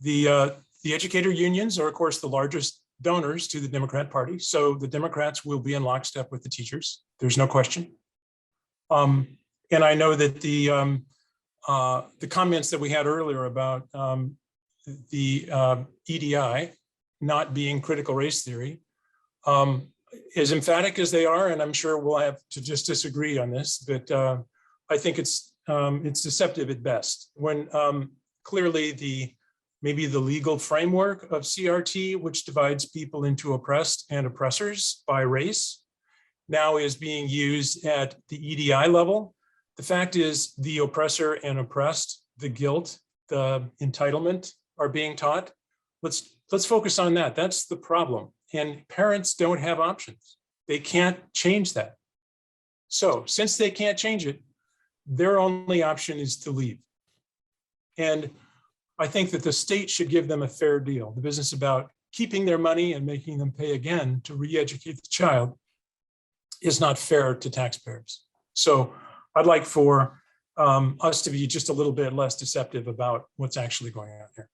The educator unions are, of course, the largest donors to the Democrat Party. So the Democrats will be in lockstep with the teachers. There's no question. And I know that the comments that we had earlier about the EDI not being critical race theory, as emphatic as they are, and I'm sure we'll have to just disagree on this, but I think it's deceptive at best. When clearly maybe the legal framework of CRT, which divides people into oppressed and oppressors by race, now is being used at the EDI level. The fact is the oppressor and oppressed, the guilt, the entitlement are being taught. Let's focus on that. That's the problem. And parents don't have options. They can't change that. So since they can't change it, their only option is to leave. And I think that the state should give them a fair deal. The business about keeping their money and making them pay again to re-educate the child is not fair to taxpayers. So I'd like for us to be just a little bit less deceptive about what's actually going on here.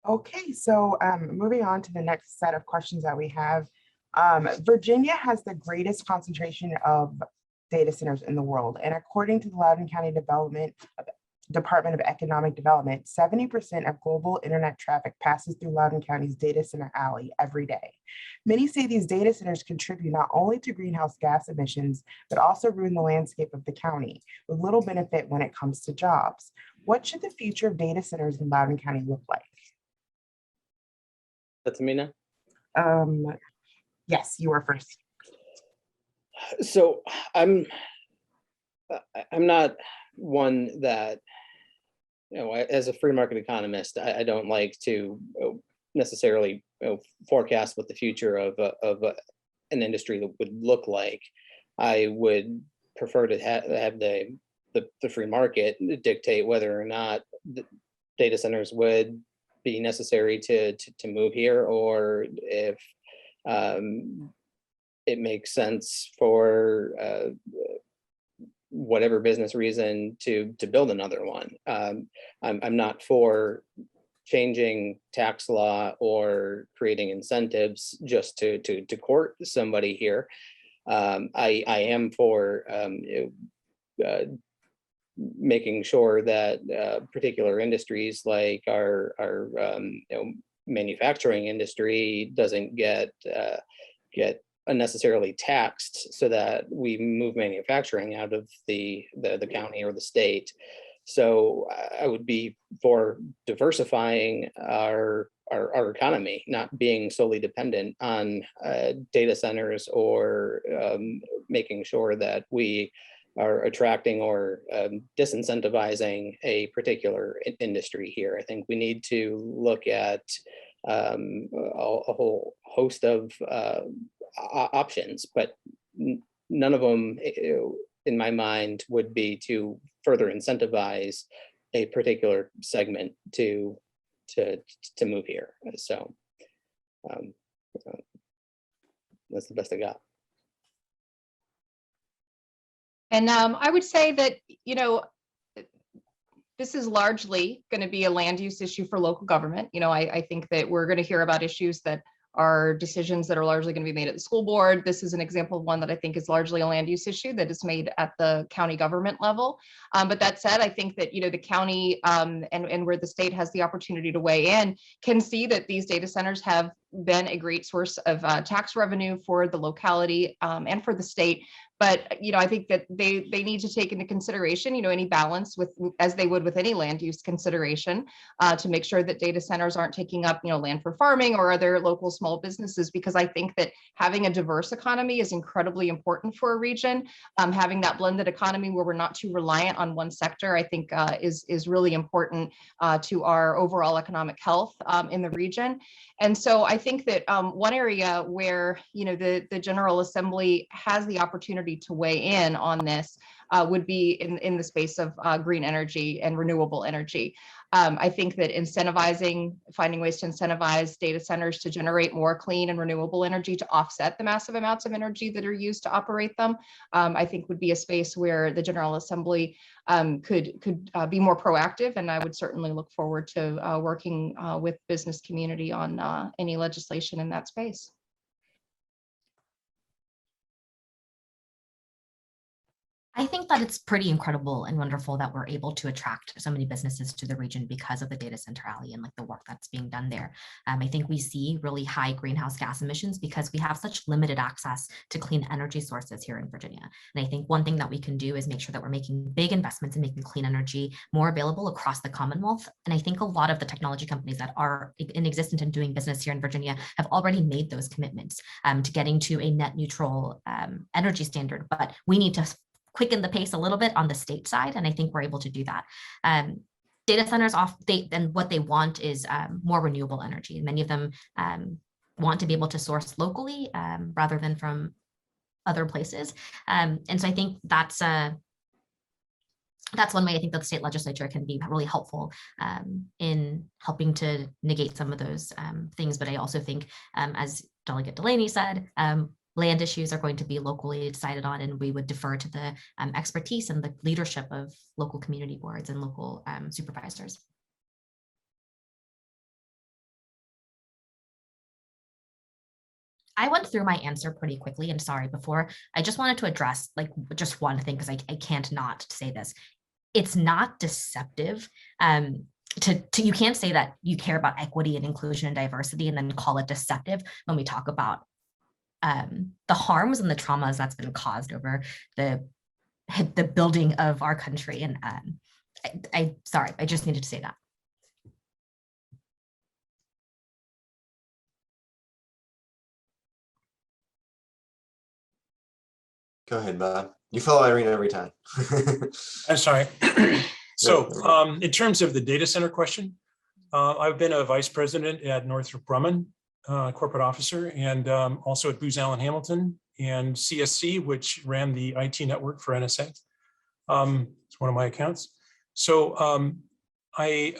Okay, so moving on to the next set of questions that we have. Virginia has the greatest concentration of data centers in the world. And according to the Loudoun County Department of Economic Development, 70% of global internet traffic passes through Loudoun County's data center alley every day. Many say these data centers contribute not only to greenhouse gas emissions, but also ruin the landscape of the county with little benefit when it comes to jobs. What should the future of data centers in Loudoun County look like? That's me now. Yes, you are first. So I'm not one that, as a free market economist, I don't like to necessarily forecast what the future of an industry would look like. I would prefer to have the free market dictate whether or not the data centers would be necessary to move here, or if it makes sense for whatever business reason to build another one. I'm not for changing tax law or creating incentives just to court somebody here. I am for making sure that particular industries like our manufacturing industry doesn't get unnecessarily taxed, so that we move manufacturing out of the county or the state. So I would be for diversifying our economy, not being solely dependent on data centers, or making sure that we are attracting or disincentivizing a particular industry here. I think we need to look at a whole host of options, but none of them, in my mind, would be to further incentivize a particular segment to move here. So that's the best I got. And I would say that, this is largely going to be a land use issue for local government. I think that we're going to hear about issues that are decisions that are largely going to be made at the school board. This is an example of one that I think is largely a land use issue that is made at the county government level. But that said, I think that, the county and where the state has the opportunity to weigh in can see that these data centers have been a great source of tax revenue for the locality and for the state. But, I think that they need to take into consideration, any balance with, as they would with any land use consideration, to make sure that data centers aren't taking up, land for farming or other local small businesses, because I think that having a diverse economy is incredibly important for a region. Having that blended economy where we're not too reliant on one sector, I think is really important to our overall economic health in the region. And so I think that one area where, the General Assembly has the opportunity to weigh in on this would be in the space of green energy and renewable energy. I think that finding ways to incentivize data centers to generate more clean and renewable energy to offset the massive amounts of energy that are used to operate them, I think would be a space where the General Assembly could be more proactive. And I would certainly look forward to working with business community on any legislation in that space. I think that it's pretty incredible and wonderful that we're able to attract so many businesses to the region because of the Data Center Alley and like the work that's being done there. I think we see really high greenhouse gas emissions because we have such limited access to clean energy sources here in Virginia. And I think one thing that we can do is make sure that we're making big investments in making clean energy more available across the Commonwealth. And I think a lot of the technology companies that are in existence and doing business here in Virginia have already made those commitments to getting to a net neutral energy standard, but we need to quicken the pace a little bit on the state side, and I think we're able to do that. Data centers and what they want is more renewable energy. Many of them want to be able to source locally rather than from other places. And so I think that's one way I think that the state legislature can be really helpful in helping to negate some of those things. But I also think, as Delegate Delaney said, land issues are going to be locally decided on, and we would defer to the expertise and the leadership of local community boards and local supervisors. I went through my answer pretty quickly, and sorry before. I just wanted to address like just one thing because I can't not say this. It's not deceptive. You can't say that you care about equity and inclusion and diversity and then call it deceptive when we talk about the harms and the traumas that's been caused over the building of our country. And sorry, I just needed to say that. Go ahead, Bob. You follow Irene every time. I'm sorry. So in terms of the data center question, I've been a vice president at Northrop Grumman, corporate officer, and also at Booz Allen Hamilton and CSC, which ran the IT network for NSA. It's one of my accounts. So I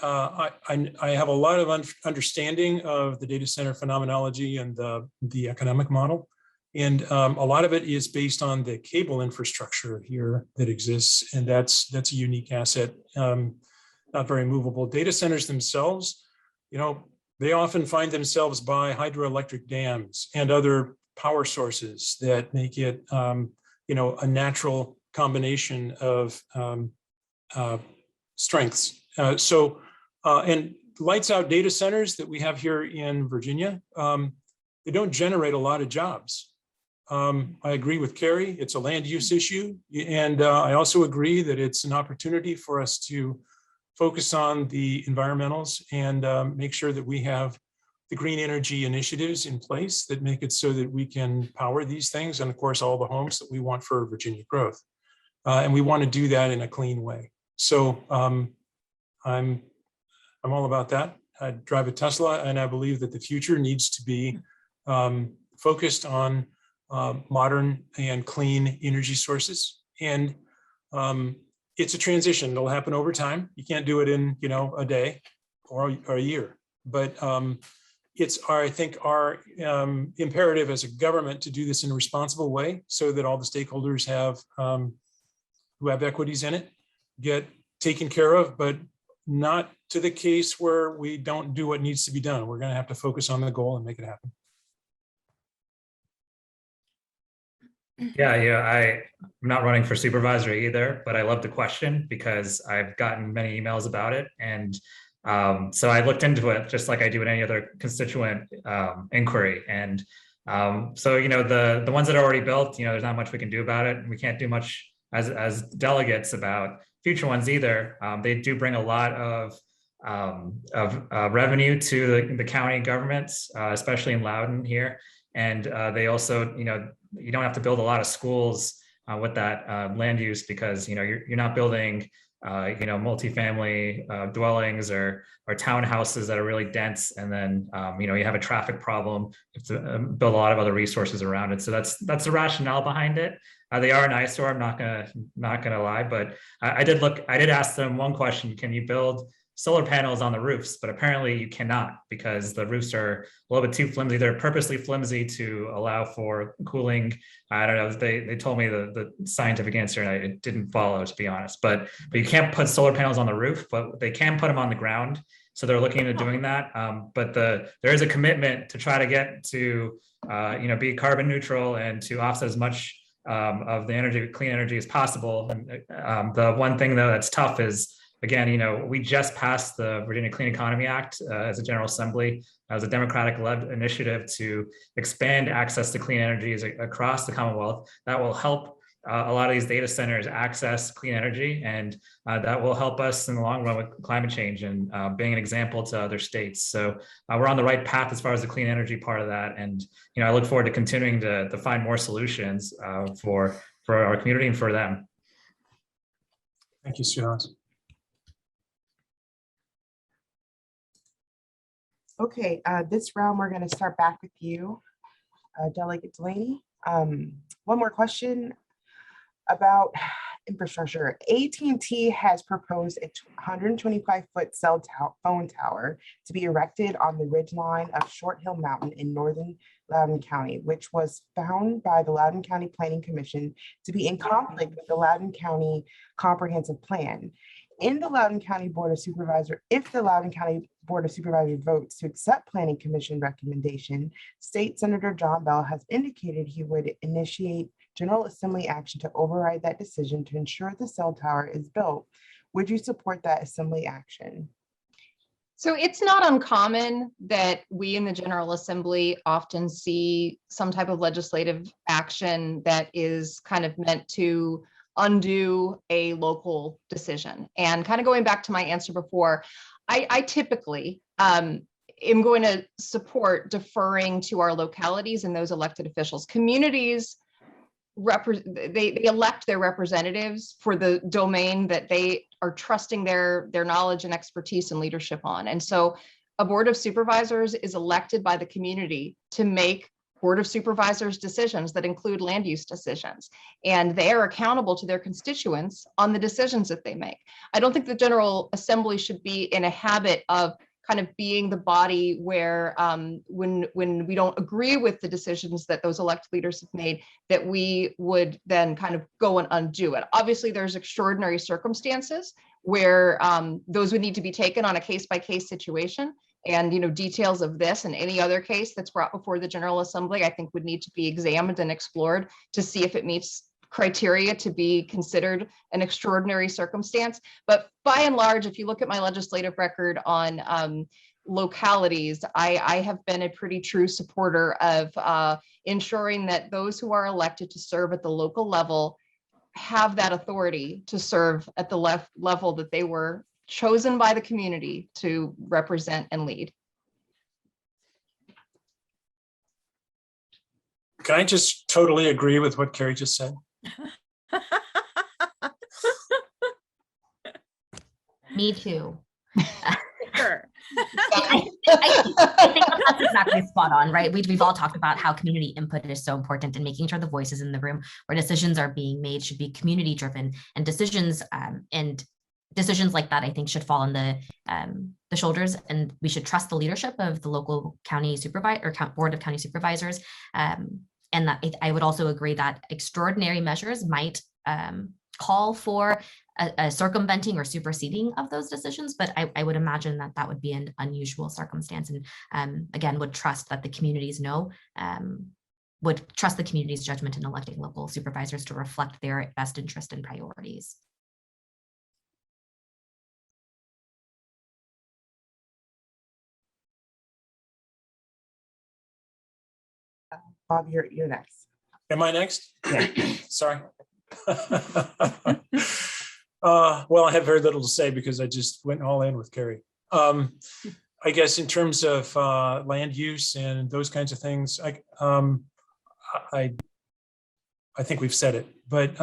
have a lot of understanding of the data center phenomenology and the economic model. And a lot of it is based on the cable infrastructure here that exists. And that's a unique asset, not very movable. Data centers themselves, they often find themselves by hydroelectric dams and other power sources that make it, a natural combination of strengths. And lights out data centers that we have here in Virginia, they don't generate a lot of jobs. I agree with Karrie, it's a land use issue. And I also agree that it's an opportunity for us to focus on the environmentals and make sure that we have the green energy initiatives in place that make it so that we can power these things and of course all the homes that we want for Virginia growth. And we want to do that in a clean way. So I'm all about that. I drive a Tesla and I believe that the future needs to be focused on modern and clean energy sources. And it's a transition. It'll happen over time. You can't do it in, a day or a year. But it's I think our imperative as a government to do this in a responsible way so that all the stakeholders who have equities in it get taken care of, but not to the case where we don't do what needs to be done. We're going to have to focus on the goal and make it happen. Yeah, I'm not running for supervisor either, but I love the question because I've gotten many emails about it. And so I looked into it just like I do in any other constituent inquiry. And so, the ones that are already built, there's not much we can do about it. And we can't do much as delegates about future ones either. They do bring a lot of revenue to the county governments, especially in Loudoun here. And they also, you don't have to build a lot of schools with that land use because, you're not building multifamily dwellings or townhouses that are really dense, and then you have a traffic problem. You have to build a lot of other resources around it. So that's the rationale behind it. They are an eyesore. I'm not gonna lie, but I did ask them one question: can you build solar panels on the roofs? But apparently you cannot, because the roofs are a little bit too flimsy. They're purposely flimsy to allow for cooling. I don't know. They told me the scientific answer, and I didn't follow, to be honest. But you can't put solar panels on the roof, but they can put them on the ground. So they're looking into doing that. But there is a commitment to try to get to be carbon neutral and to offset as much of the clean energy as possible. And the one thing though that's tough is, again, we just passed the Virginia Clean Economy Act as a General Assembly, as a Democratic-led initiative to expand access to clean energies across the Commonwealth. That will help a lot of these data centers access clean energy, and that will help us in the long run with climate change and being an example to other states. So we're on the right path as far as the clean energy part of that. And I look forward to continuing to find more solutions for our community and for them. Thank you, Suhas. Okay, this round, we're going to start back with you, Delegate Delaney. One more question about infrastructure. AT&T has proposed a 125-foot phone tower to be erected on the ridgeline of Short Hill Mountain in northern Loudoun County, which was found by the Loudoun County Planning Commission to be in conflict with the Loudoun County Comprehensive Plan. In the Loudoun County Board of Supervisors, if the Loudoun County Board of Supervisors votes to accept Planning Commission recommendation, State Senator John Bell has indicated he would initiate General Assembly action to override that decision to ensure the cell tower is built. Would you support that Assembly action? So it's not uncommon that we in the General Assembly often see some type of legislative action that is kind of meant to undo a local decision. And kind of going back to my answer before, I typically am going to support deferring to our localities and those elected officials. Communities, they elect their representatives for the domain that they are trusting their knowledge and expertise and leadership on. And so a Board of Supervisors is elected by the community to make Board of Supervisors decisions that include land use decisions, and they are accountable to their constituents on the decisions that they make. I don't think the General Assembly should be in a habit of kind of being the body where when we don't agree with the decisions that those elected leaders have made, that we would then kind of go and undo it. Obviously, there's extraordinary circumstances where those would need to be taken on a case-by-case situation. And details of this and any other case that's brought before the General Assembly, I think would need to be examined and explored to see if it meets criteria to be considered an extraordinary circumstance. But by and large, if you look at my legislative record on localities, I have been a pretty true supporter of ensuring that those who are elected to serve at the local level have that authority to serve at the level that they were chosen by the community to represent and lead. Can I just totally agree with what Karrie just said? Me too. Sure. I think that's exactly spot on, right? We've all talked about how community input is so important, and making sure the voices in the room where decisions are being made should be community driven, and decisions like that, I think, should fall on the shoulders, and we should trust the leadership of the local county supervisor or board of county supervisors. And that I would also agree that extraordinary measures might call for a circumventing or superseding of those decisions, but I would imagine that that would be an unusual circumstance, and again, would trust that the communities would trust the community's judgment in electing local supervisors to reflect their best interest and priorities. Bob, you're next. Am I next? Yeah. Sorry. Well, I have very little to say because I just went all in with Karrie. I guess in terms of land use and those kinds of things, I think we've said it, but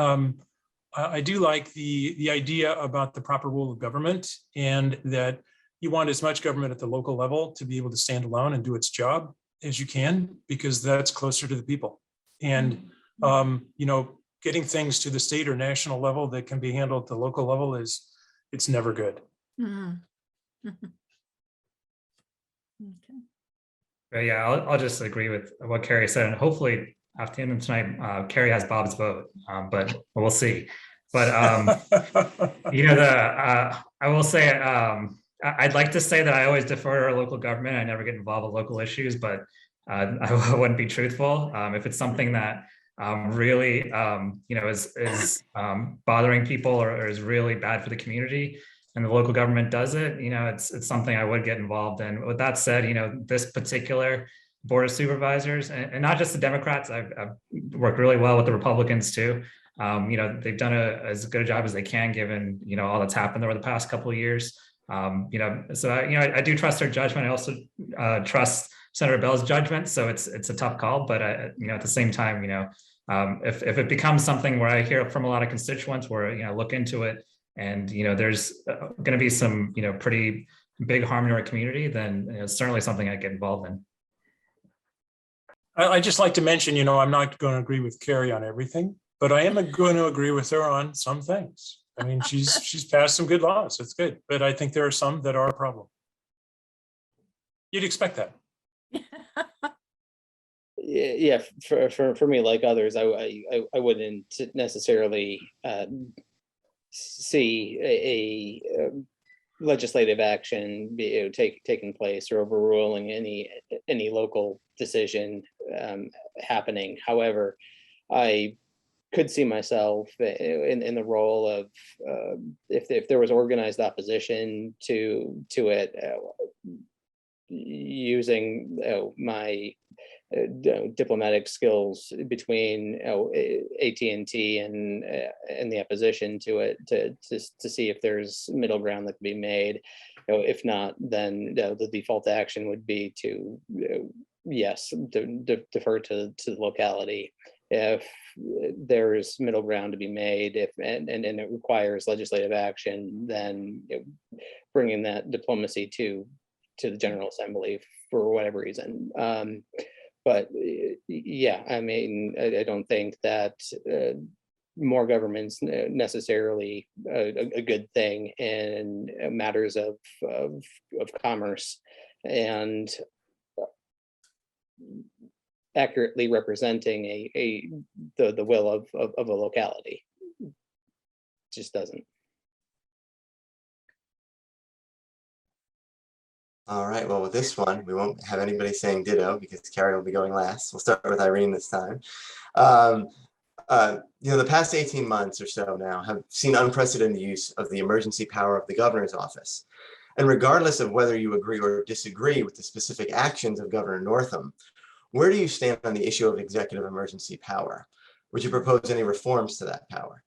I do like the idea about the proper rule of government, and that you want as much government at the local level to be able to stand alone and do its job as you can, because that's closer to the people. And, getting things to the state or national level that can be handled at the local level it's never good. Mhm. Okay. But yeah, I'll just agree with what Karrie said, and hopefully after the end of tonight, Karrie has Bob's vote, but we'll see. But I will say, I'd like to say that I always defer to our local government. I never get involved with local issues, but I wouldn't be truthful. If it's something that really, is bothering people or is really bad for the community, and the local government does it, it's something I would get involved in. With that said, this particular board of supervisors, and not just the Democrats, I've worked really well with the Republicans too. They've done as good a job as they can, given all that's happened over the past couple of years. So I do trust their judgment. I also trust Senator Bell's judgment. So it's a tough call, but at the same time, if it becomes something where I hear from a lot of constituents, where look into it, and there's going to be some pretty big harm in our community, then it's certainly something I get involved in. I just like to mention, I'm not going to agree with Karrie on everything, but I am going to agree with her on some things. I mean, she's passed some good laws. It's good, but I think there are some that are a problem. You'd expect that. Yeah, for me, like others, I wouldn't necessarily see a legislative action taking place or overruling any local decision happening. However, I could see myself in the role of if there was organized opposition to it, using my diplomatic skills between AT&T and the opposition to it to see if there's middle ground that can be made. If not, then the default action would be to defer to the locality. If there's middle ground to be made, and it requires legislative action, then bringing that diplomacy to the General Assembly for whatever reason. But yeah, I mean, I don't think that more government's necessarily a good thing in matters of commerce and accurately representing the will of a locality. Just doesn't. All right, well, with this one, we won't have anybody saying ditto because Karrie will be going last. We'll start with Irene this time. The past 18 months or so now have seen unprecedented use of the emergency power of the governor's office. And regardless of whether you agree or disagree with the specific actions of Governor Northam, where do you stand on the issue of executive emergency power? Would you propose any reforms to that power?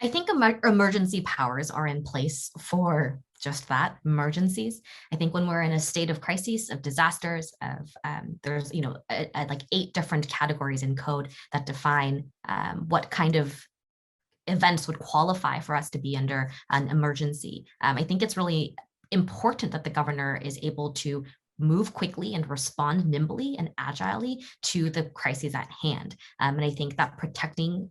I think emergency powers are in place for just that, emergencies. I think when we're in a state of crisis, of disasters, there's like 8 different categories in code that define what kind of events would qualify for us to be under an emergency. I think it's really important that the governor is able to move quickly and respond nimbly and agilely to the crises at hand. And I think that protecting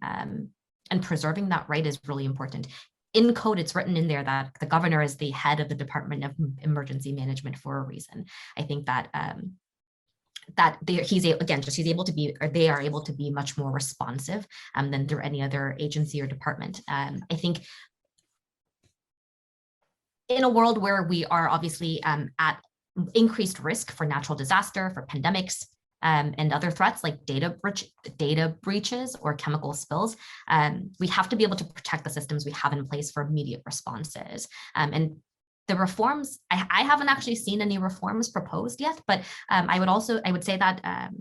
and preserving that right is really important. In code, it's written in there that the governor is the head of the Department of Emergency Management for a reason. I think that he's able to be, or they are able to be much more responsive than through any other agency or department. I think in a world where we are obviously at increased risk for natural disaster, for pandemics, and other threats like data breaches or chemical spills, we have to be able to protect the systems we have in place for immediate responses. And the reforms, I haven't actually seen any reforms proposed yet, but I would say that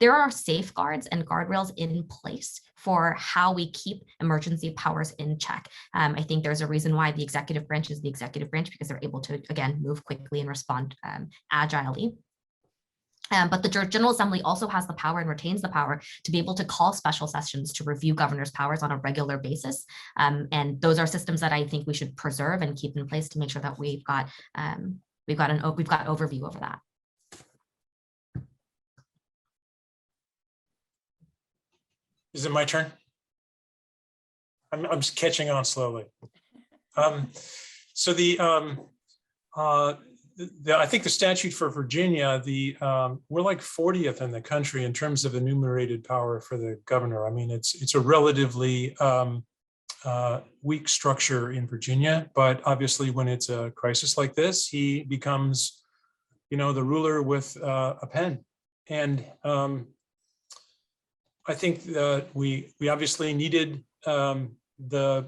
there are safeguards and guardrails in place for how we keep emergency powers in check. I think there's a reason why the executive branch is the executive branch, because they're able to, again, move quickly and respond agilely. But the General Assembly also has the power and retains the power to be able to call special sessions to review governor's powers on a regular basis. And those are systems that I think we should preserve and keep in place to make sure that we've got overview over that. Is it my turn? I'm just catching on slowly. So I think the statute for Virginia, we're like 40th in the country in terms of enumerated power for the governor. I mean, it's a relatively weak structure in Virginia, but obviously when it's a crisis like this, he becomes, the ruler with a pen. And I think that we obviously needed the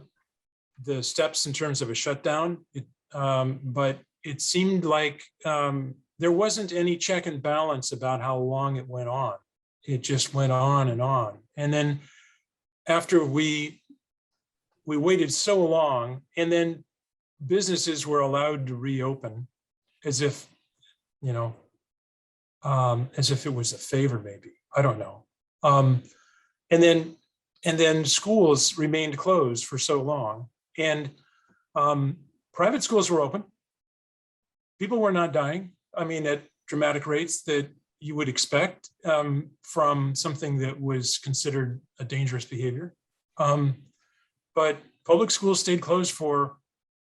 steps in terms of a shutdown, but it seemed like there wasn't any check and balance about how long it went on. It just went on and on. And then after we waited so long, and then businesses were allowed to reopen as if, as if it was a favor, maybe, I don't know. And then schools remained closed for so long, and private schools were open. People were not dying, I mean, at dramatic rates that you would expect from something that was considered a dangerous behavior. But public schools stayed closed for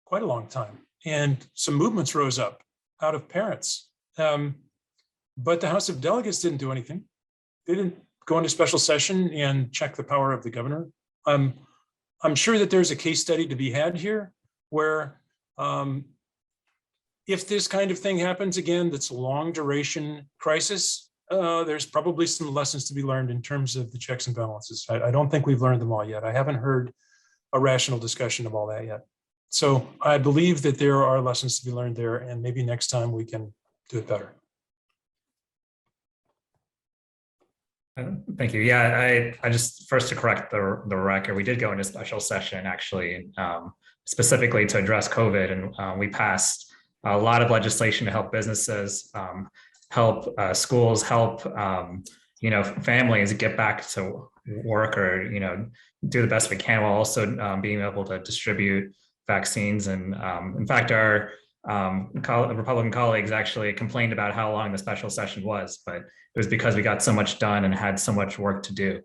quite a long time, and some movements rose up out of parents. But the House of Delegates didn't do anything. They didn't go into special session and check the power of the governor. I'm sure that there's a case study to be had here where if this kind of thing happens again, that's a long duration crisis, there's probably some lessons to be learned in terms of the checks and balances. I don't think we've learned them all yet. I haven't heard a rational discussion of all that yet. So I believe that there are lessons to be learned there, and maybe next time we can do it better. Thank you. Yeah, I just first to correct the record, we did go into special session actually, specifically to address COVID, and we passed a lot of legislation to help businesses, help schools, help families get back to work or do the best we can, while also being able to distribute vaccines. And in fact, our Republican colleagues actually complained about how long the special session was, but it was because we got so much done and had so much work to do.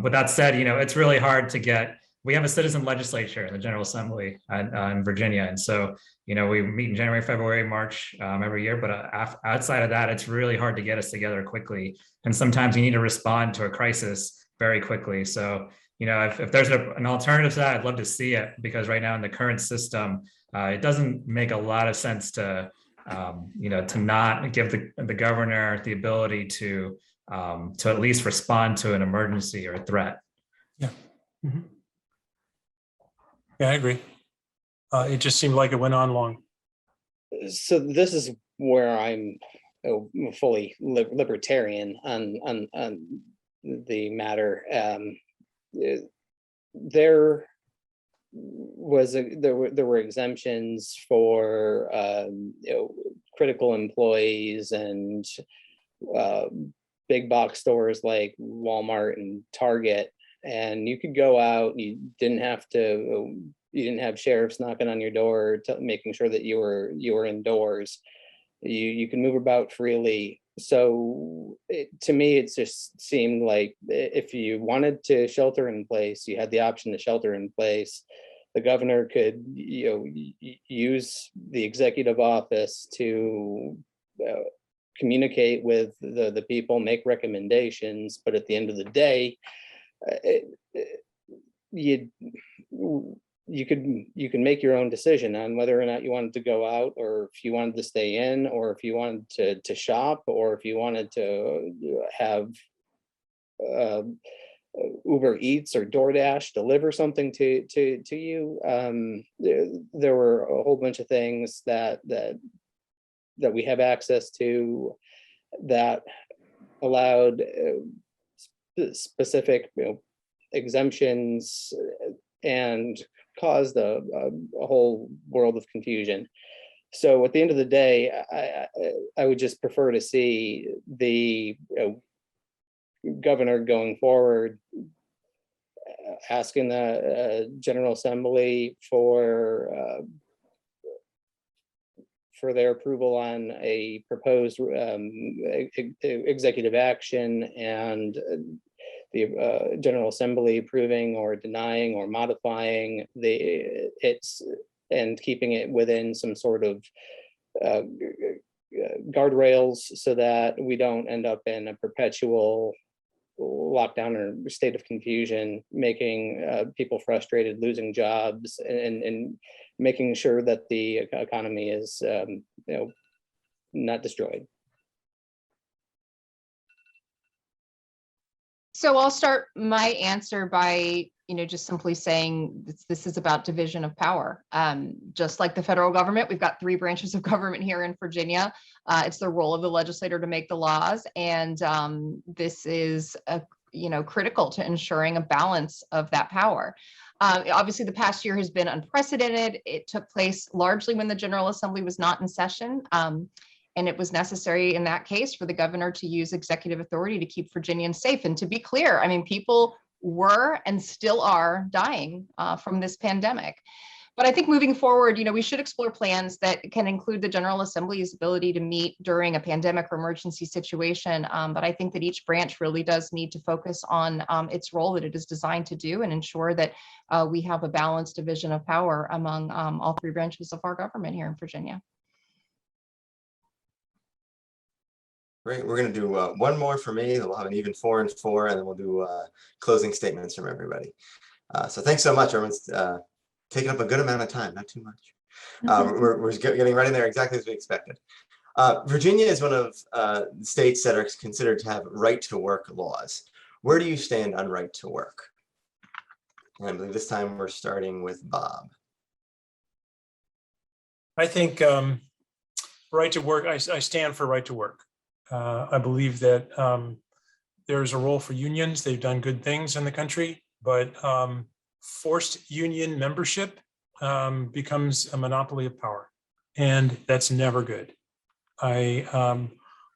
With that said, it's really hard to get. We have a citizen legislature in the General Assembly in Virginia, and so we meet in January, February, March every year. But outside of that, it's really hard to get us together quickly, and sometimes you need to respond to a crisis very quickly. So if there's an alternative to that, I'd love to see it, because right now in the current system, it doesn't make a lot of sense to to not give the governor the ability to at least respond to an emergency or a threat. Yeah. Mm-hmm. Yeah, I agree. It just seemed like it went on long. So this is where I'm fully libertarian on the matter. There were exemptions for critical employees and big box stores like Walmart and Target, and you could go out. You didn't have sheriffs knocking on your door making sure that you were indoors. You can move about freely. So to me, it just seemed like if you wanted to shelter in place, you had the option to shelter in place. The governor could use the executive office to communicate with the people, make recommendations, but at the end of the day, you can make your own decision on whether or not you wanted to go out, or if you wanted to stay in, or if you wanted to shop, or if you wanted to have Uber Eats or DoorDash deliver something to you. There were a whole bunch of things that we have access to that allowed specific exemptions and caused a whole world of confusion. So at the end of the day, I would just prefer to see the governor going forward asking the General Assembly for their approval on a proposed executive action, and the General Assembly approving or denying or modifying and keeping it within some sort of guardrails so that we don't end up in a perpetual lockdown or state of confusion, making people frustrated, losing jobs, and making sure that the economy is not destroyed. So I'll start my answer by, just simply saying this is about division of power. Just like the federal government, we've got 3 branches of government here in Virginia. It's the role of the legislator to make the laws, and this is critical to ensuring a balance of that power. Obviously, the past year has been unprecedented. It took place largely when the General Assembly was not in session. And it was necessary in that case for the governor to use executive authority to keep Virginians safe. And to be clear, I mean, people were and still are dying from this pandemic. But I think moving forward, we should explore plans that can include the General Assembly's ability to meet during a pandemic or emergency situation. But I think that each branch really does need to focus on its role that it is designed to do and ensure that we have a balanced division of power among all 3 branches of our government here in Virginia. Great. We're going to do one more for me. We'll have an even 4 and 4, and then we'll do closing statements from everybody. So thanks so much. Everyone's taking up a good amount of time, not too much. We're getting right in there exactly as we expected. Virginia is one of the states that are considered to have right to work laws. Where do you stand on right to work? And I believe this time we're starting with Bob. I think right to work, I stand for right to work. I believe that there's a role for unions. They've done good things in the country, but forced union membership becomes a monopoly of power, and that's never good. I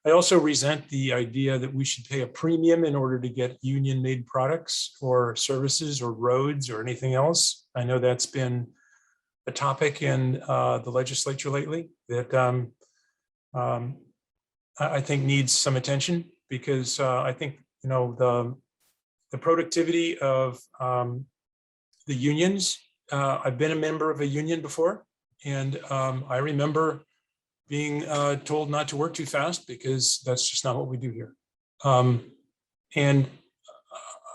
also resent the idea that we should pay a premium in order to get union-made products or services or roads or anything else. I know that's been a topic in the legislature lately that I think needs some attention, because I think the productivity of the unions. I've been a member of a union before, and I remember being told not to work too fast because that's just not what we do here. And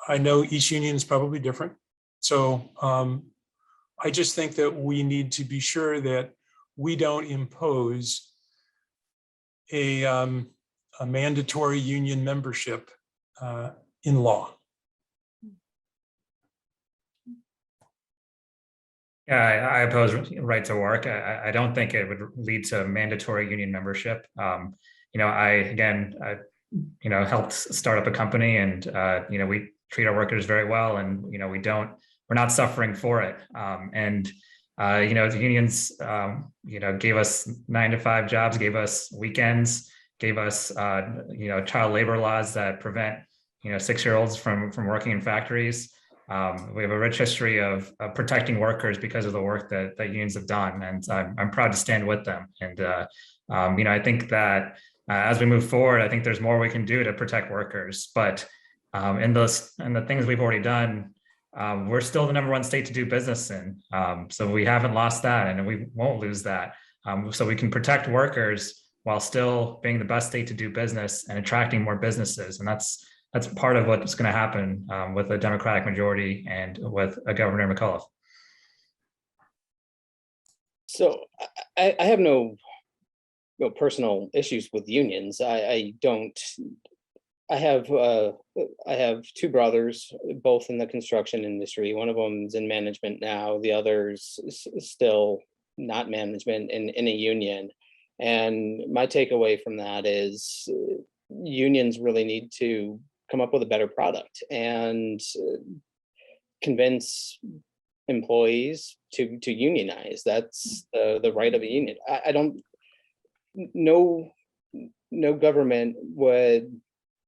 I know each union is probably different. So I just think that we need to be sure that we don't impose a mandatory union membership in law. Yeah, I oppose right to work. I don't think it would lead to mandatory union membership. I helped start up a company, and we treat our workers very well, and we're not suffering for it. The unions gave us 9-to-5 jobs, gave us weekends, gave us child labor laws that prevent 6-year-olds from working in factories. We have a rich history of protecting workers because of the work that unions have done, and I'm proud to stand with them. And I think that as we move forward, I think there's more we can do to protect workers. But in the things we've already done, we're still the #1 state to do business in. So we haven't lost that, and we won't lose that. So we can protect workers while still being the best state to do business and attracting more businesses, and that's part of what's going to happen with a Democratic majority and with Governor McAuliffe. So I have no personal issues with unions. I have 2 brothers, both in the construction industry. One of them's in management now. The other's still not management in a union. And my takeaway from that is unions really need to come up with a better product and convince employees to unionize. That's the right of a union. I don't, no government would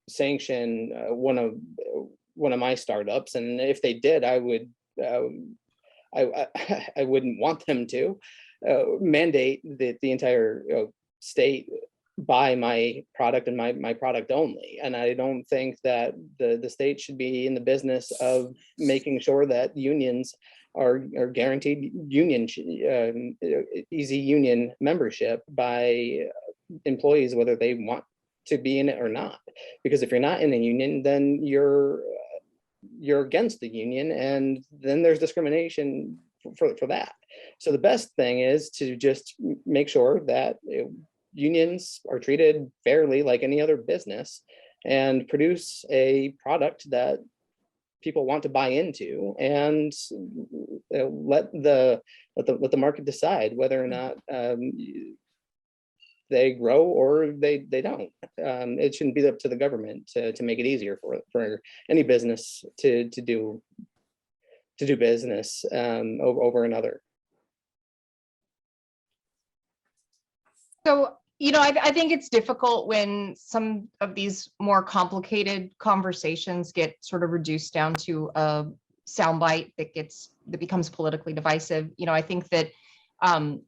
sanction one of my startups, and if they did, I would I wouldn't want them to mandate that the entire state buy my product and my product only. And I don't think that the state should be in the business of making sure that unions are guaranteed easy union membership by employees, whether they want to be in it or not. Because if you're not in a union, then you're against the union, and then there's discrimination for that. So the best thing is to just make sure that unions are treated fairly like any other business, and produce a product that people want to buy into, and let the market decide whether or not they grow or they don't. It shouldn't be up to the government to make it easier for any business to do business over another. So, I think it's difficult when some of these more complicated conversations get sort of reduced down to a soundbite that becomes politically divisive. I think that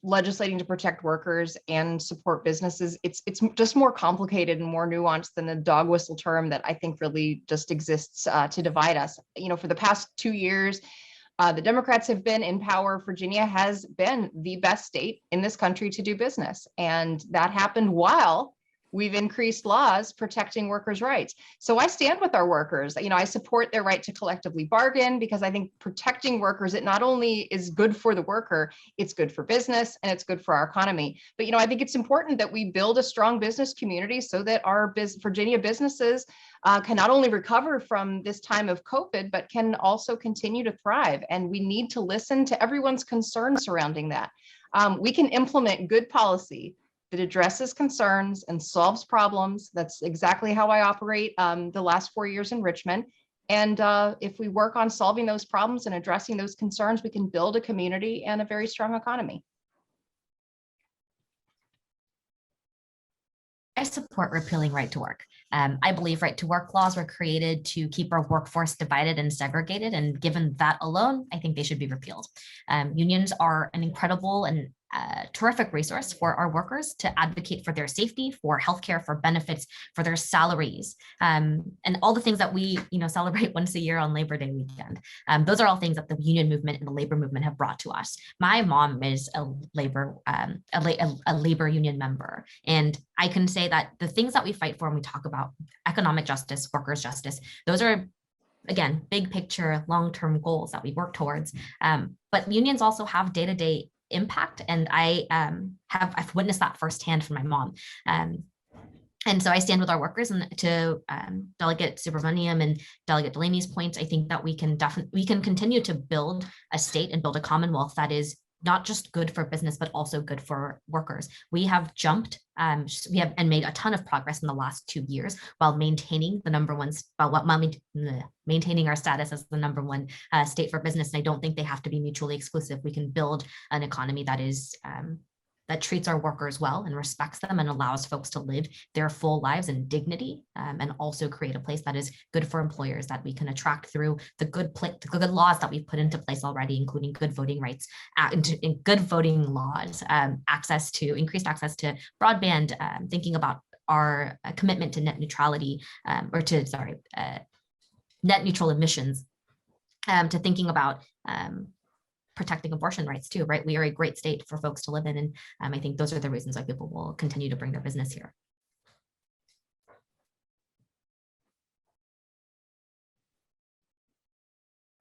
legislating to protect workers and support businesses, it's just more complicated and more nuanced than the dog whistle term that I think really just exists to divide us. For the past 2 years, the Democrats have been in power. Virginia has been the best state in this country to do business. And that happened while we've increased laws protecting workers' rights. So I stand with our workers. I support their right to collectively bargain, because I think protecting workers, it not only is good for the worker, it's good for business and it's good for our economy. But, I think it's important that we build a strong business community so that our Virginia businesses can not only recover from this time of COVID, but can also continue to thrive. And we need to listen to everyone's concerns surrounding that. We can implement good policy that addresses concerns and solves problems. That's exactly how I operate the last 4 years in Richmond. And if we work on solving those problems and addressing those concerns, we can build a community and a very strong economy. I support repealing right to work. I believe right to work laws were created to keep our workforce divided and segregated. And given that alone, I think they should be repealed. Unions are an incredible and terrific resource for our workers to advocate for their safety, for healthcare, for benefits, for their salaries, and all the things that we celebrate once a year on Labor Day weekend. Those are all things that the union movement and the labor movement have brought to us. My mom is a labor union member, and I can say that the things that we fight for when we talk about economic justice, workers' justice, those are, again, big picture, long-term goals that we work towards. But unions also have day-to-day impact, and I've witnessed that firsthand from my mom. And so I stand with our workers, and to Delegate Subramanyam and Delegate Delaney's points, I think that we can continue to build a state and build a commonwealth that is not just good for business, but also good for workers. We have jumped, made a ton of progress in the last 2 years while maintaining maintaining our status as the #1 state for business. And I don't think they have to be mutually exclusive. We can build an economy that is that treats our workers well and respects them and allows folks to live their full lives in dignity, and also create a place that is good for employers, that we can attract through the good laws that we've put into place already, including good voting rights, good voting laws, increased access to broadband, thinking about our commitment to net neutrality, net neutral emissions, to thinking about protecting abortion rights too, right? We are a great state for folks to live in. And I think those are the reasons why people will continue to bring their business here.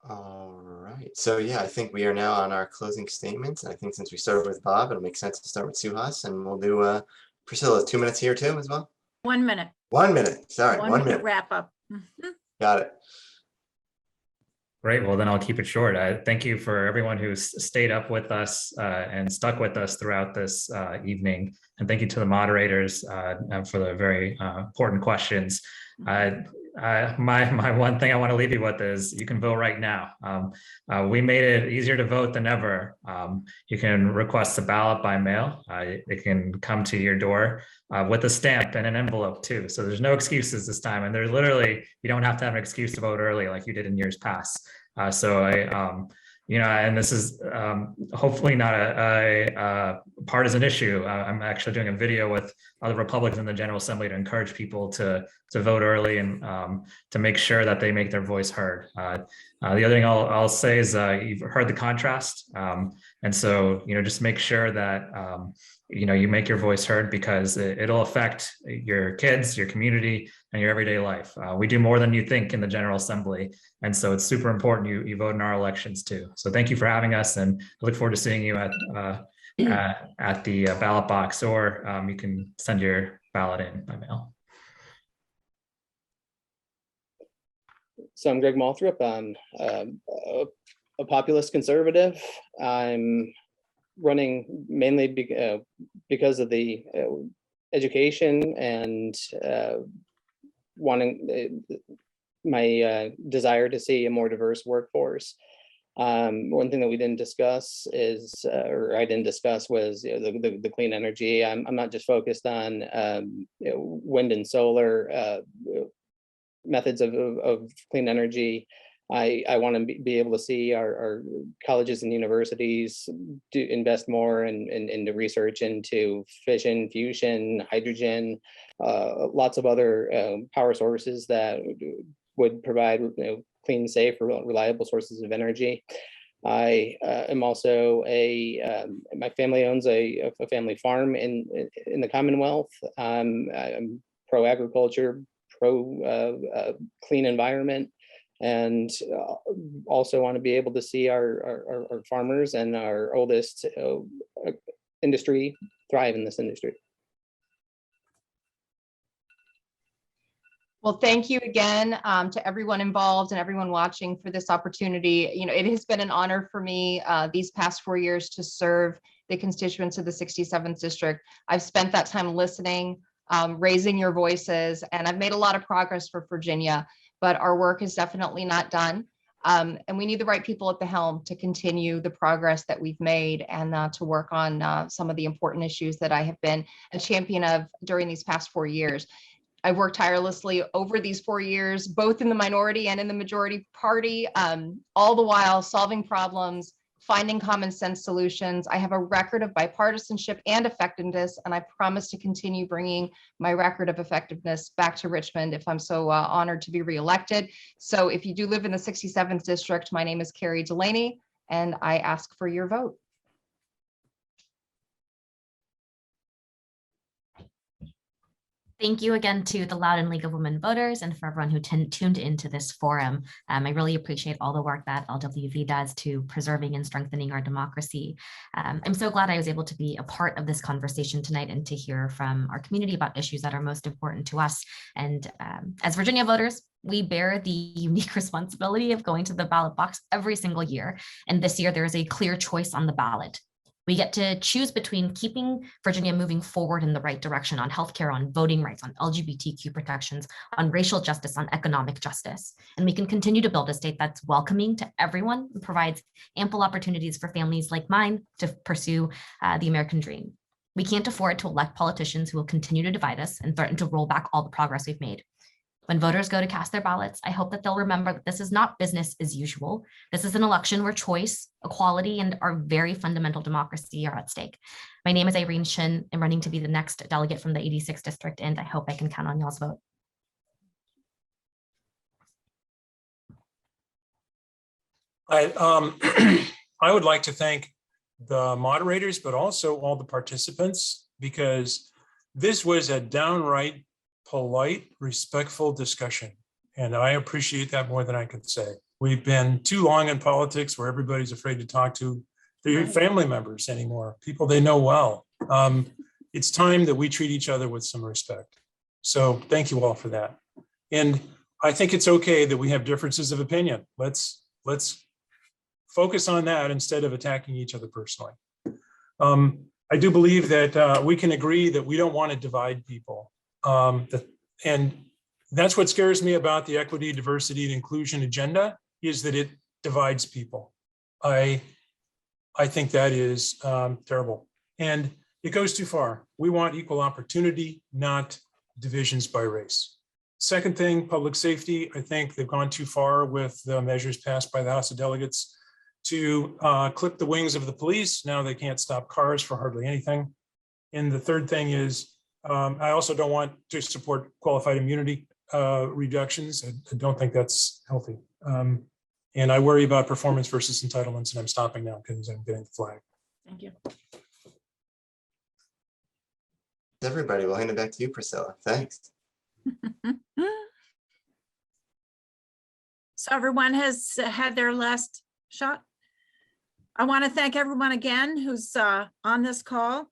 All right. So yeah, I think we are now on our closing statements. And I think since we started with Bob, it'll make sense to start with Suhas, and we'll do Priscilla, 2 minutes here too as well. 1 minute. 1 minute. Sorry, 1 minute. Wrap up. Got it. Great. Well, then I'll keep it short. Thank you for everyone who's stayed up with us and stuck with us throughout this evening. And thank you to the moderators for the very important questions. my one thing I want to leave you with is you can vote right now. We made it easier to vote than ever. You can request a ballot by mail. It can come to your door with a stamp and an envelope too. So there's no excuses this time. And there's literally, you don't have to have an excuse to vote early like you did in years past. And this is hopefully not a partisan issue. I'm actually doing a video with other Republicans in the General Assembly to encourage people to vote early and to make sure that they make their voice heard. The other thing I'll say is you've heard the contrast. And so, just make sure that, you make your voice heard because it'll affect your kids, your community, and your everyday life. We do more than you think in the General Assembly. And so it's super important you vote in our elections too. So thank you for having us, and I look forward to seeing you at the ballot box, or you can send your ballot in by mail. So I'm Greg Moulthrop. I'm a populist conservative. I'm running mainly because of the education and wanting my desire to see a more diverse workforce. One thing that we didn't discuss is, or I didn't discuss, was the clean energy. I'm not just focused on wind and solar methods of clean energy. I want to be able to see our colleges and universities invest more in the research into fission, fusion, hydrogen, lots of other power sources that would provide clean, safe, reliable sources of energy. I am also my family owns a family farm in the Commonwealth. I'm pro agriculture, pro clean environment, and also want to be able to see our farmers and our oldest industry thrive in this industry. Well, thank you again to everyone involved and everyone watching for this opportunity. It has been an honor for me these past 4 years to serve the constituents of the 67th district. I've spent that time listening, raising your voices, and I've made a lot of progress for Virginia, but our work is definitely not done. And we need the right people at the helm to continue the progress that we've made and to work on some of the important issues that I have been a champion of during these past 4 years. I've worked tirelessly over these 4 years, both in the minority and in the majority party, all the while solving problems, finding common sense solutions. I have a record of bipartisanship and effectiveness, and I promise to continue bringing my record of effectiveness back to Richmond if I'm so honored to be reelected. So if you do live in the 67th district, my name is Karrie Delaney, and I ask for your vote. Thank you again to the Loudoun League of Women Voters and for everyone who tuned into this forum. I really appreciate all the work that LWV does to preserving and strengthening our democracy. I'm so glad I was able to be a part of this conversation tonight and to hear from our community about issues that are most important to us. And as Virginia voters, we bear the unique responsibility of going to the ballot box every single year. And this year there is a clear choice on the ballot. We get to choose between keeping Virginia moving forward in the right direction on healthcare, on voting rights, on LGBTQ protections, on racial justice, on economic justice. And we can continue to build a state that's welcoming to everyone and provides ample opportunities for families like mine to pursue the American dream. We can't afford to elect politicians who will continue to divide us and threaten to roll back all the progress we've made. When voters go to cast their ballots, I hope that they'll remember that this is not business as usual. This is an election where choice, equality, and our very fundamental democracy are at stake. My name is Irene Shin. I'm running to be the next delegate from the 86th district, and I hope I can count on y'all's vote. I would like to thank the moderators, but also all the participants, because this was a downright polite, respectful discussion. And I appreciate that more than I could say. We've been too long in politics where everybody's afraid to talk to their family members anymore, people they know well. It's time that we treat each other with some respect. So thank you all for that. And I think it's okay that we have differences of opinion. Let's focus on that instead of attacking each other personally. I do believe that we can agree that we don't want to divide people. And That's what scares me about the equity, diversity, and inclusion agenda, is that it divides people. I think that is terrible, and it goes too far. We want equal opportunity, not divisions by race. Second thing, public safety. I think they've gone too far with the measures passed by the House of Delegates to clip the wings of the police. Now they can't stop cars for hardly anything. And the third thing is, I also don't want to support qualified immunity reductions. I don't think that's healthy. And I worry about performance versus entitlements, and I'm stopping now because I'm getting the flag. Thank you. Everybody, we'll hand it back to you, Priscilla. Thanks. So everyone has had their last shot. I want to thank everyone again who's on this call.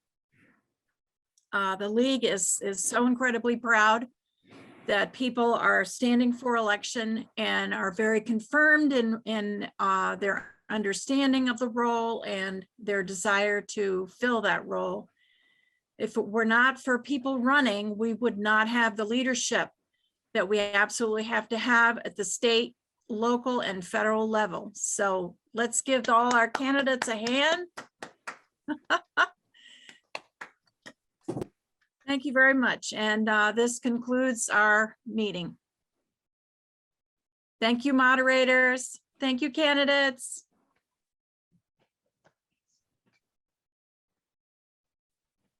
The league is so incredibly proud that people are standing for election and are very confirmed in their understanding of the role and their desire to fill that role. If it were not for people running, we would not have the leadership that we absolutely have to have at the state, local, and federal level. So let's give all our candidates a hand. Thank you very much. And this concludes our meeting. Thank you, moderators. Thank you, candidates.